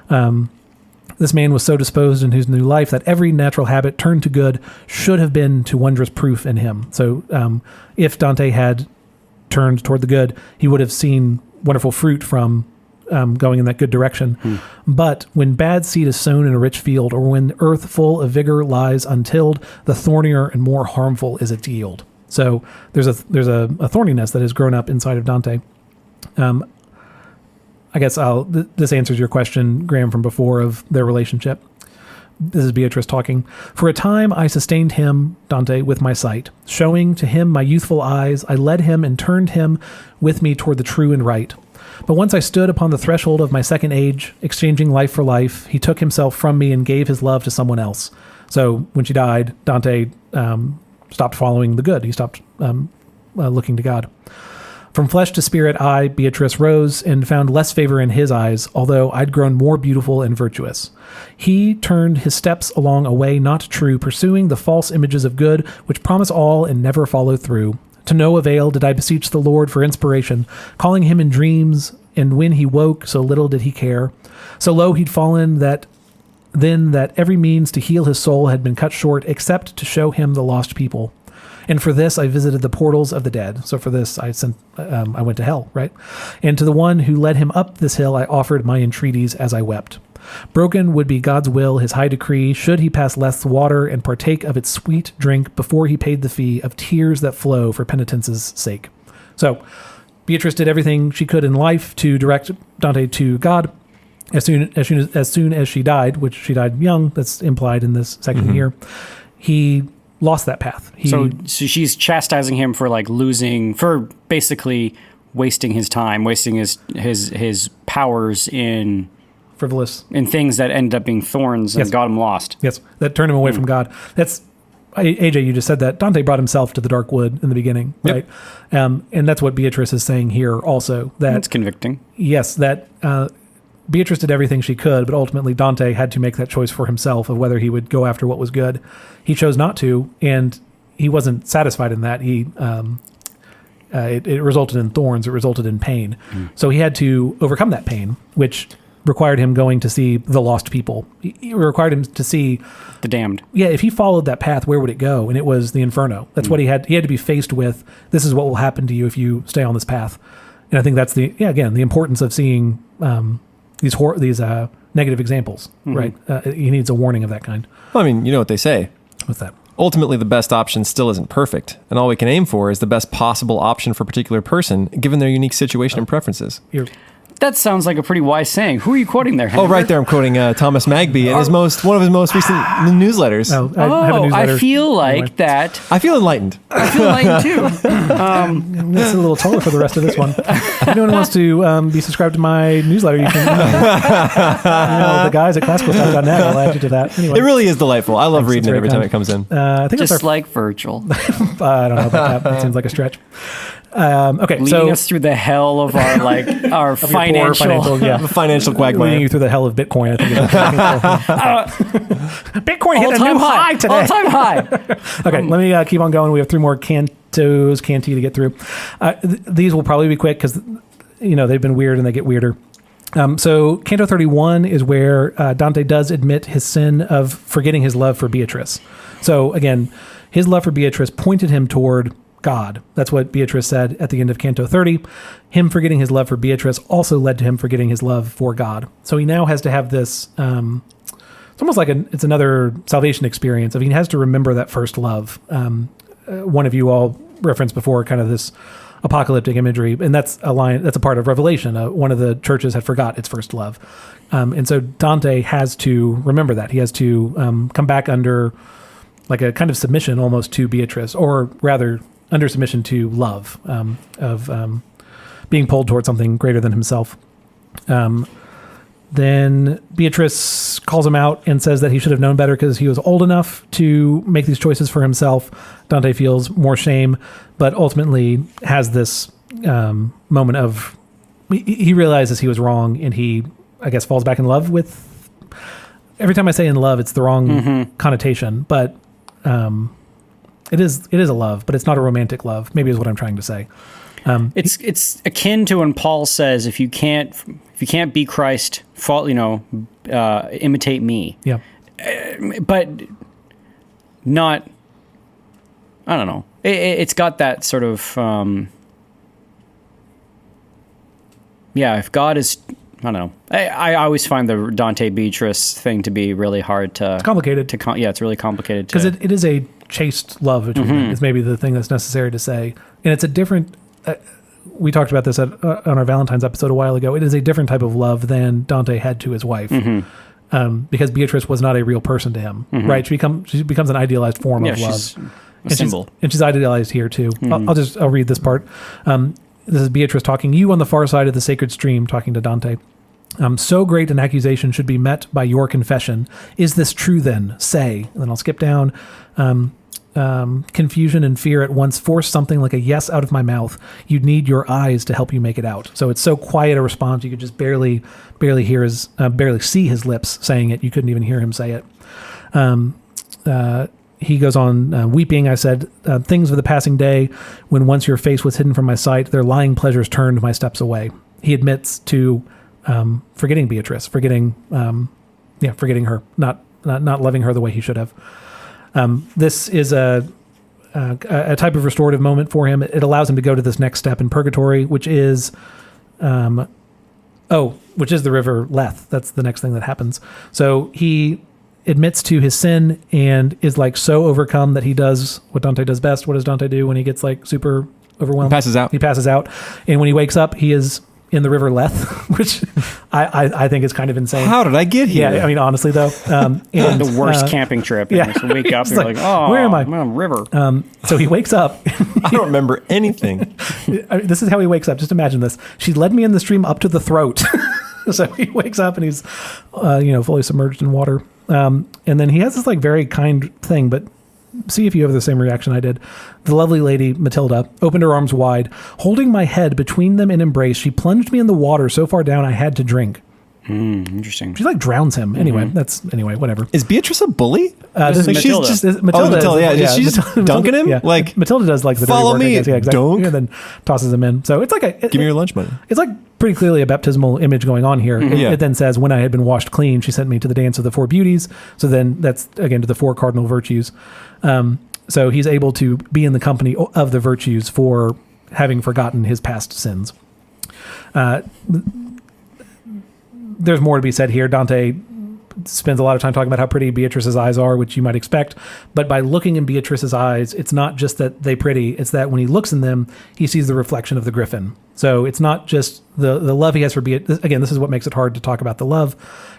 This man was so disposed in his new life that every natural habit turned to good should have been to wondrous proof in him. So if Dante had turned toward the good, he would have seen wonderful fruit from going in that good direction. But when bad seed is sown in a rich field, or when earth full of vigor lies untilled, the thornier and more harmful is its yield. So there's a thorniness that has grown up inside of Dante. I guess this answers your question, Graham, from before of their relationship. This is Beatrice talking. For a time I sustained him, Dante, with my sight. Showing to him my youthful eyes, I led him and turned him with me toward the true and right. But once I stood upon the threshold of my second age, exchanging life for life, he took himself from me and gave his love to someone else. So when she died, Dante stopped following the good. He stopped looking to God. From flesh to spirit, I, Beatrice, rose and found less favor in his eyes, although I'd grown more beautiful and virtuous. He turned his steps along a way not true, pursuing the false images of good, which promise all and never follow through. To no avail did I beseech the Lord for inspiration, calling him in dreams, and when he woke, so little did he care. So low he'd fallen that every means to heal his soul had been cut short, except to show him the lost people. And for this I visited the portals of the dead. So for this I went to hell, right? And to the one who led him up this hill I offered my entreaties as I wept. Broken would be God's will, his high decree, should he pass less water and partake of its sweet drink before he paid the fee of tears that flow for penitence's sake. So Beatrice did everything she could in life to direct Dante to God. As soon as she died, which she died young, that's implied in this second year, he lost that path. So she's chastising him for basically wasting his time, wasting his powers in frivolous, in things that ended up being thorns and got him lost. Yes, that turned him away from God. That's AJ. You just said that Dante brought himself to the dark wood in the beginning, right? And that's what Beatrice is saying here. Also, that's convicting. Yes, that. Beatrice did everything she could, but ultimately Dante had to make that choice for himself of whether he would go after what was good. He chose not to, and he wasn't satisfied in that. It resulted in thorns. It resulted in pain. So he had to overcome that pain, which required him going to see the lost people. It required him to see the damned. Yeah, if he followed that path, where would it go? And it was the inferno. That's what he had. He had to be faced with. This is what will happen to you if you stay on this path. And I think that's the importance of seeing these negative examples, right? He needs a warning of that kind. Well, I mean, you know what they say. What's that? Ultimately, the best option still isn't perfect, and all we can aim for is the best possible option for a particular person, given their unique situation and preferences. That sounds like a pretty wise saying. Who are you quoting there, Henry? Oh, right there, I'm quoting Thomas Magby in one of his most recent newsletters. I have a newsletter. I feel like that. I feel enlightened. I feel enlightened too. That's a little taller for the rest of this one. If anyone wants to be subscribed to my newsletter, you can email the guys at classicalstuff.net. I'll add you to that. Anyway, it really is delightful. I love reading it every time it comes in. I think just like Virgil. I don't know about that. That seems like a stretch. Okay, leading us through the hell of our financial quagmire. Leading you through the hell of Bitcoin. I think Bitcoin hit a new high today. All-time high. Okay, let me keep on going. We have 3 more canti to get through. These will probably be quick because they've been weird and they get weirder. So Canto 31 is where Dante does admit his sin of forgetting his love for Beatrice. So again, his love for Beatrice pointed him toward God. That's what Beatrice said at the end of Canto 30. Him forgetting his love for Beatrice also led to him forgetting his love for God. So he now has to have this, it's almost like it's another salvation experience. He has to remember that first love. One of you all referenced before, kind of this apocalyptic imagery, and that's a part of Revelation. One of the churches had forgot its first love, and so Dante has to remember that. He has to come back under like a kind of submission almost to Beatrice, or rather under submission to love, of being pulled towards something greater than himself. Then Beatrice calls him out and says that he should have known better because he was old enough to make these choices for himself. Dante feels more shame, but ultimately has this moment of, he realizes he was wrong, and he, I guess, falls back in love with, every time I say in love, it's the wrong connotation, but it is a love, but it's not a romantic love, maybe is what I'm trying to say. It's akin to when Paul says, if you can't be Christ, imitate me. Yeah. But not, I don't know. It's got that sort of, if God is, I don't know. I always find the Dante Beatrice thing to be really hard to... It's complicated. It's really complicated. Because it is a chaste love between them, is maybe the thing that's necessary to say. And it's a different... we talked about this on our Valentine's episode a while ago. It is a different type of love than Dante had to his wife, because Beatrice was not a real person to him, right? She becomes an idealized form of love. She's a symbol. She's idealized here too. I'll read this part. This is Beatrice talking. You on the far side of the sacred stream, talking to Dante. So great an accusation should be met by your confession. Is this true then? Say. And then I'll skip down. Confusion and fear at once force something like a yes out of my mouth. You'd need your eyes to help you make it out. So it's so quiet a response, you could just barely hear barely see his lips saying it. You couldn't even hear him say it. He goes on, weeping, I said, things of the passing day, when once your face was hidden from my sight, their lying pleasures turned my steps away. He admits to forgetting Beatrice, forgetting her, not loving her the way he should have. This is a type of restorative moment for him. It allows him to go to this next step in purgatory, which is the river Lethe. That's the next thing that happens. So he admits to his sin and is like so overcome that he does what Dante does best. What does Dante do when he gets like super overwhelmed? He passes out. And when he wakes up, he is in the river Lethe, which I think is kind of insane. How did I get here? Yeah, I mean, honestly, though. And, the worst camping trip. Yeah. You wake up and you're like, oh, where am I? I'm on a river. So he wakes up. I don't remember anything. This is how he wakes up. Just imagine this. She led me in the stream up to the throat. So he wakes up and he's, fully submerged in water. And then he has this like very kind thing, but see if you have the same reaction I did. The lovely lady, Matilda, opened her arms wide. Holding my head between them in embrace, she plunged me in the water so far down I had to drink. Interesting. She like drowns him. Anyway, whatever. Is Beatrice a bully? Matilda. Matilda. Yeah, she's just dunking him. Yeah. Like Matilda does like the follow dirty work, me, I guess. Yeah, exactly. dunk. And then tosses him in. So it's like give me your lunch money. It's like pretty clearly a baptismal image going on here. It then says, when I had been washed clean, she sent me to the dance of the four beauties. So then that's again to the four cardinal virtues. So he's able to be in the company of the virtues for having forgotten his past sins. There's more to be said here. Dante spends a lot of time talking about how pretty Beatrice's eyes are, which you might expect. But by looking in Beatrice's eyes, it's not just that they're pretty. It's that when he looks in them, he sees the reflection of the griffin. So it's not just the love he has for Beatrice. Again, this is what makes it hard to talk about the love.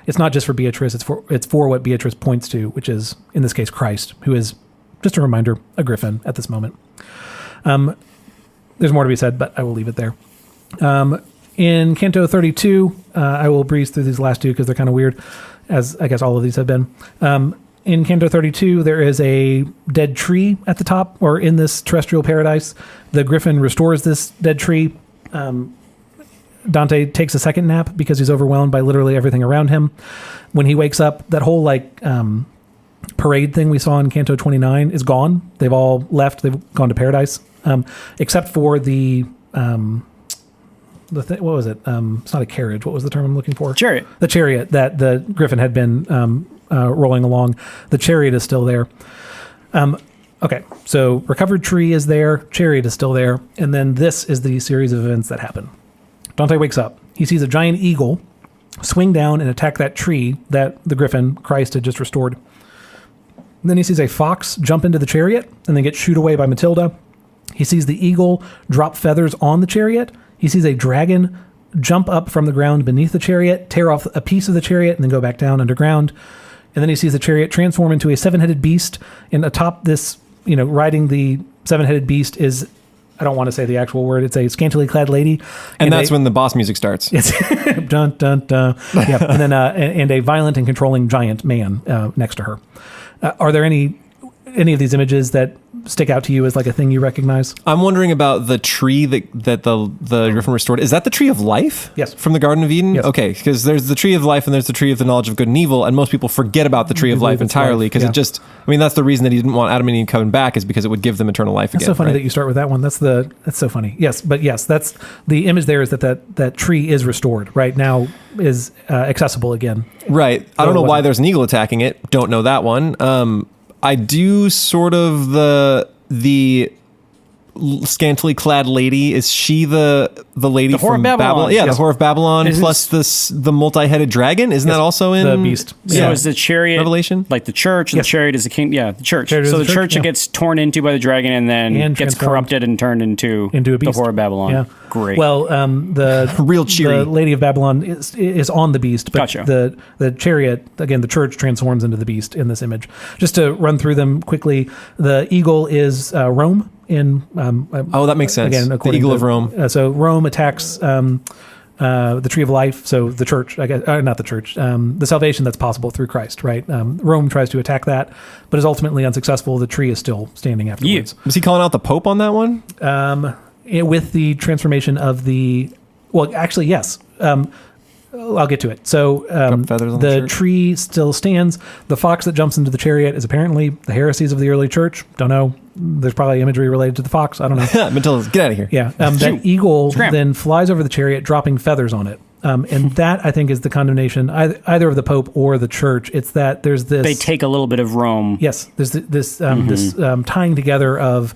It's not just for Beatrice. It's for what Beatrice points to, which is, in this case, Christ, who is, just a reminder, a griffin at this moment. There's more to be said, but I will leave it there. In Canto 32, I will breeze through these last two because they're kind of weird, as I guess all of these have been. In Canto 32, there is a dead tree at the top, or in this terrestrial paradise. The griffin restores this dead tree. Dante takes a second nap because he's overwhelmed by literally everything around him. When he wakes up, that whole parade thing we saw in Canto 29 is gone. They've all left. They've gone to paradise, except for the what was it? It's not a carriage. What was the term I'm looking for? Chariot. The chariot that the griffin had been rolling along. The chariot is still there. Okay, so recovered tree is there. Chariot is still there. And then this is the series of events that happen. Dante wakes up. He sees a giant eagle swing down and attack that tree that the griffin, Christ, had just restored. And then he sees a fox jump into the chariot and then get shooed away by Matilda. He sees the eagle drop feathers on the chariot. He sees a dragon jump up from the ground beneath the chariot, tear off a piece of the chariot, and then go back down underground. And then he sees the chariot transform into a 7-headed beast. And atop this, riding the 7-headed beast is, I don't want to say the actual word, it's a scantily clad lady. And that's when the boss music starts. It's dun, dun, dun. Yeah. And then and a violent and controlling giant man next to her. Are there any of these images that stick out to you as like a thing you recognize? I'm wondering about the tree that the Griffin restored. Is that the tree of life? Yes. From the Garden of Eden? Yes. Okay, because there's the tree of life and there's the tree of the knowledge of good and evil, and most people forget about the tree of life entirely because it just, that's the reason that he didn't want Adam and Eve coming back, is because it would give them eternal life again. It's so funny that you start with that one. That's so funny. Yes, but yes, that's the image there, is that tree is restored right now, is accessible again. Right. I don't know why there's an eagle attacking it. Don't know that one. I do sort of the scantily clad lady. Is she the lady from Babylon? Yeah, the Whore of Babylon plus the multi-headed dragon. Isn't that also in the beast? So is the chariot Revelation like the church? And the chariot is the king. Yeah, the church. Chariot so the church yeah. gets torn into by the dragon and then gets corrupted and turned into a beast. The Whore of Babylon. Yeah. Great. Well, the real cheery. The Lady of Babylon is on the beast, but Gotcha. the chariot, again, the church transforms into the beast in this image. Just to run through them quickly, the eagle is Rome. That makes sense. Again, the eagle of Rome. So Rome attacks the tree of life. So the church, I guess, not the church, the salvation that's possible through Christ, right? Rome tries to attack that, but is ultimately unsuccessful. The tree is still standing afterwards. Was he calling out the Pope on that one? With the transformation of actually, yes. I'll get to it. So the tree still stands. The fox that jumps into the chariot is apparently the heresies of the early church. Don't know. There's probably imagery related to the fox. I don't know. Matilda, get out of here. Yeah. That eagle then flies over the chariot, dropping feathers on it. And that, I think, is the condemnation either of the Pope or the church. It's that there's this... They take a little bit of Rome. Yes. There's this tying together of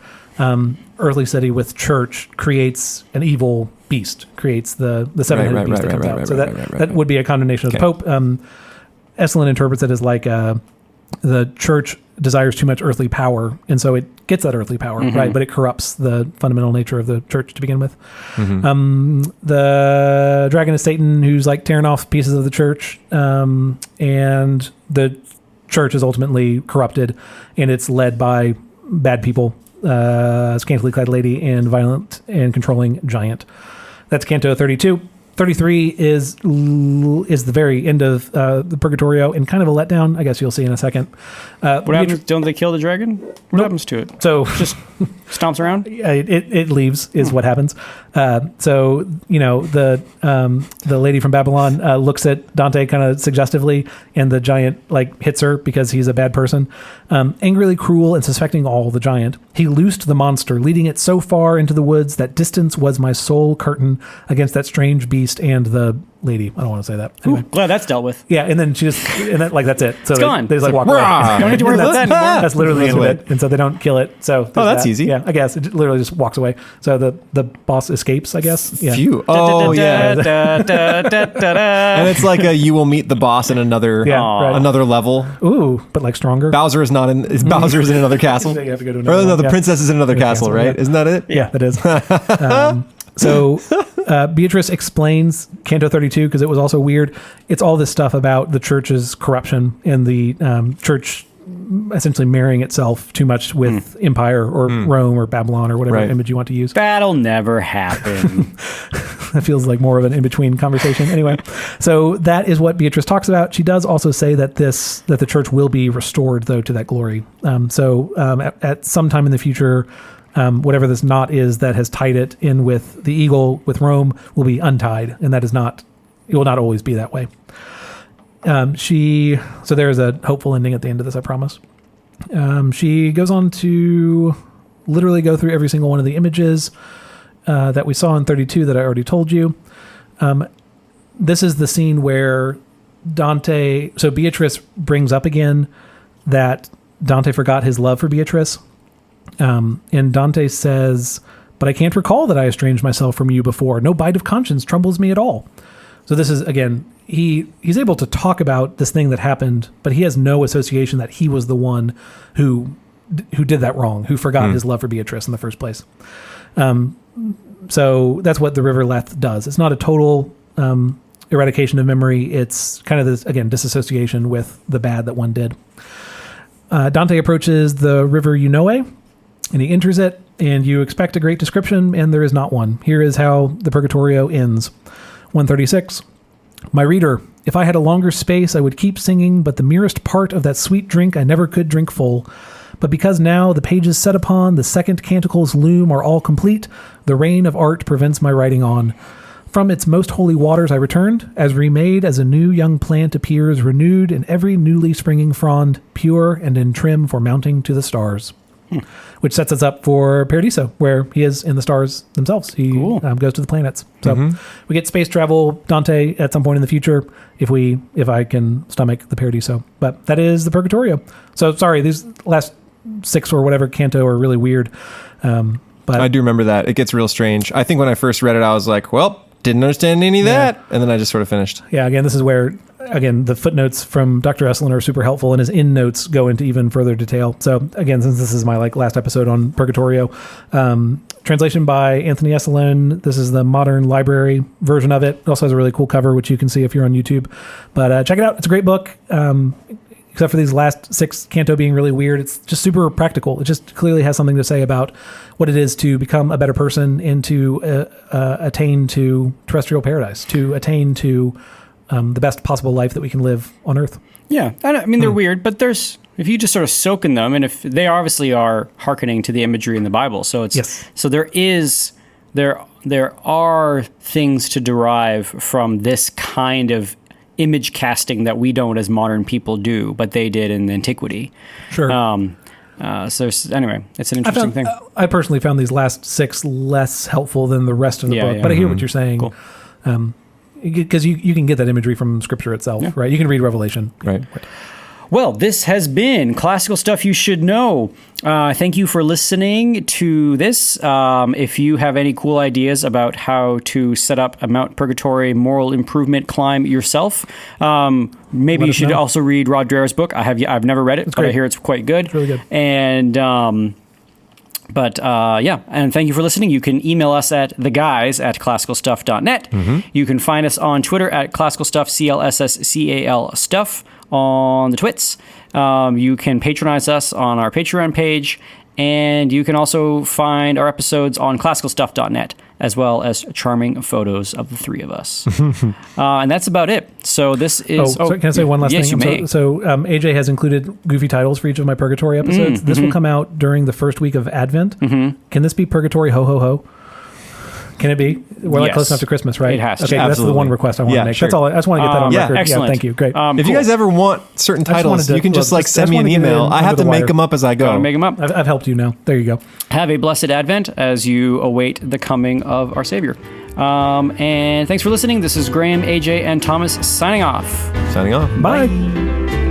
earthly city with church creates an evil beast, creates the seven-headed beast that comes out. So that would be a condemnation of the Pope. Esalen interprets it as like the church desires too much earthly power, and so it gets that earthly power, right? But it corrupts the fundamental nature of the church to begin with. The dragon is Satan, who's like tearing off pieces of the church, and the church is ultimately corrupted, and it's led by bad people, scantily clad lady and violent and controlling giant. That's Canto 32. 33 is the very end of the Purgatorio, and kind of a letdown. I guess you'll see in a second. What happens? Don't they kill the dragon? What happens to it? So just stomps around. It leaves is what happens. So the lady from Babylon looks at Dante kind of suggestively, and the giant hits her because he's a bad person. Angrily cruel and suspecting all, the giant, he loosed the monster, leading it so far into the woods that distance was my sole curtain against that strange beast and the lady. I don't want to say that. Anyway. Ooh, glad that's dealt with. Yeah, and then she just that's it. So it's gone. They just walk away. Don't need to worry about that anymore. That's literally the end of it. And so they don't kill it. So that's easy. Yeah, I guess it literally just walks away. So the boss escapes, I guess. Yeah. Phew. Oh yeah. And it's like you will meet the boss in another level. Ooh, but stronger. Bowser is not in. Bowser is in another castle. You have to go to another one. The princess is in another castle, right? Isn't that it? Yeah, that is. So Beatrice explains Canto 32 because it was also weird. It's all this stuff about the church's corruption and the church essentially marrying itself too much with empire or Rome or Babylon or whatever image you want to use. That'll never happen. That feels like more of an in-between conversation. Anyway, so that is what Beatrice talks about. She does also say that the church will be restored, though, to that glory. At some time in the future, whatever this knot is that has tied it in with the eagle, with Rome, will be untied, and it will not always be that way. So there's a hopeful ending at the end of this, I promise. She goes on to literally go through every single one of the images that we saw in 32 that I already told you. This is the scene where Beatrice brings up again that Dante forgot his love for Beatrice. And Dante says, "But I can't recall that I estranged myself from you before. No bite of conscience troubles me at all." So this is, again, he's able to talk about this thing that happened, but he has no association that he was the one who did that wrong, who forgot his love for Beatrice in the first place. So that's what the River Leth does. It's not a total eradication of memory. It's kind of this, again, disassociation with the bad that one did. Dante approaches the River Unoe, and he enters it, and you expect a great description, and there is not one. Here is how the Purgatorio ends. 136. My reader, if I had a longer space, I would keep singing, but the merest part of that sweet drink I never could drink full. But because now the pages set upon the second canticle's loom are all complete, the reign of art prevents my writing on. From its most holy waters I returned, as remade as a new young plant appears, renewed in every newly springing frond, pure and in trim for mounting to the stars. Which sets us up for Paradiso, where he is in the stars themselves. He goes to the planets. So we get space travel, Dante, at some point in the future, if I can stomach the Paradiso. But that is the Purgatorio. So sorry, these last 6 or whatever canto are really weird. But I do remember that. It gets real strange. I think when I first read it, I was like, well, didn't understand any of that. And then I just sort of finished. Yeah, again, this is where, the footnotes from Dr. Esselin are super helpful, and his endnotes go into even further detail. So again, since this is my last episode on Purgatorio, translation by Anthony Esselin. This is the modern library version of it. It also has a really cool cover, which you can see if you're on YouTube. But check it out. It's a great book. Except for these last 6 canto being really weird, it's just super practical. It just clearly has something to say about what it is to become a better person and to attain to terrestrial paradise, to attain to the best possible life that we can live on Earth. Yeah, I mean, they're weird, but if you just sort of soak in them, and if they obviously are hearkening to the imagery in the Bible, so it's so there are things to derive from this kind of image casting that we don't as modern people do, but they did in antiquity. Sure. So anyway, it's an interesting thing. I personally found these last 6 less helpful than the rest of the book, but I hear what you're saying. Cool. Because you can get that imagery from Scripture itself, right? You can read Revelation. Right. Well, this has been Classical Stuff You Should Know. Thank you for listening to this. If you have any cool ideas about how to set up a Mount Purgatory moral improvement climb yourself, maybe you should also read Rod Dreher's book. I've never read it, but I hear it's quite good. It's really good. And and thank you for listening. You can email us at theguys@classicalstuff.net. You can find us on Twitter at classicalstuff, CLSSCAL stuff on the twits. You can patronize us on our Patreon page, and you can also find our episodes on classicalstuff.net, as well as charming photos of the 3 of us. And that's about it. So this is... so can I say one last thing? Yes, you may. So AJ has included goofy titles for each of my Purgatory episodes. This will come out during the first week of Advent. Can this be Purgatory Ho-Ho-Ho? Can it be? We're close enough to Christmas, right? It has to. Okay, that's the one request I want to make. Sure. That's all. I just want to get that on record. Excellent. Yeah, thank you. Great. If you guys ever want certain titles, you can just send me an email. I have to make them up as I go. Gotta make them up. I've helped you now. There you go. Have a blessed Advent as you await the coming of our Savior. And thanks for listening. This is Graham, AJ, and Thomas signing off. Signing off. Bye.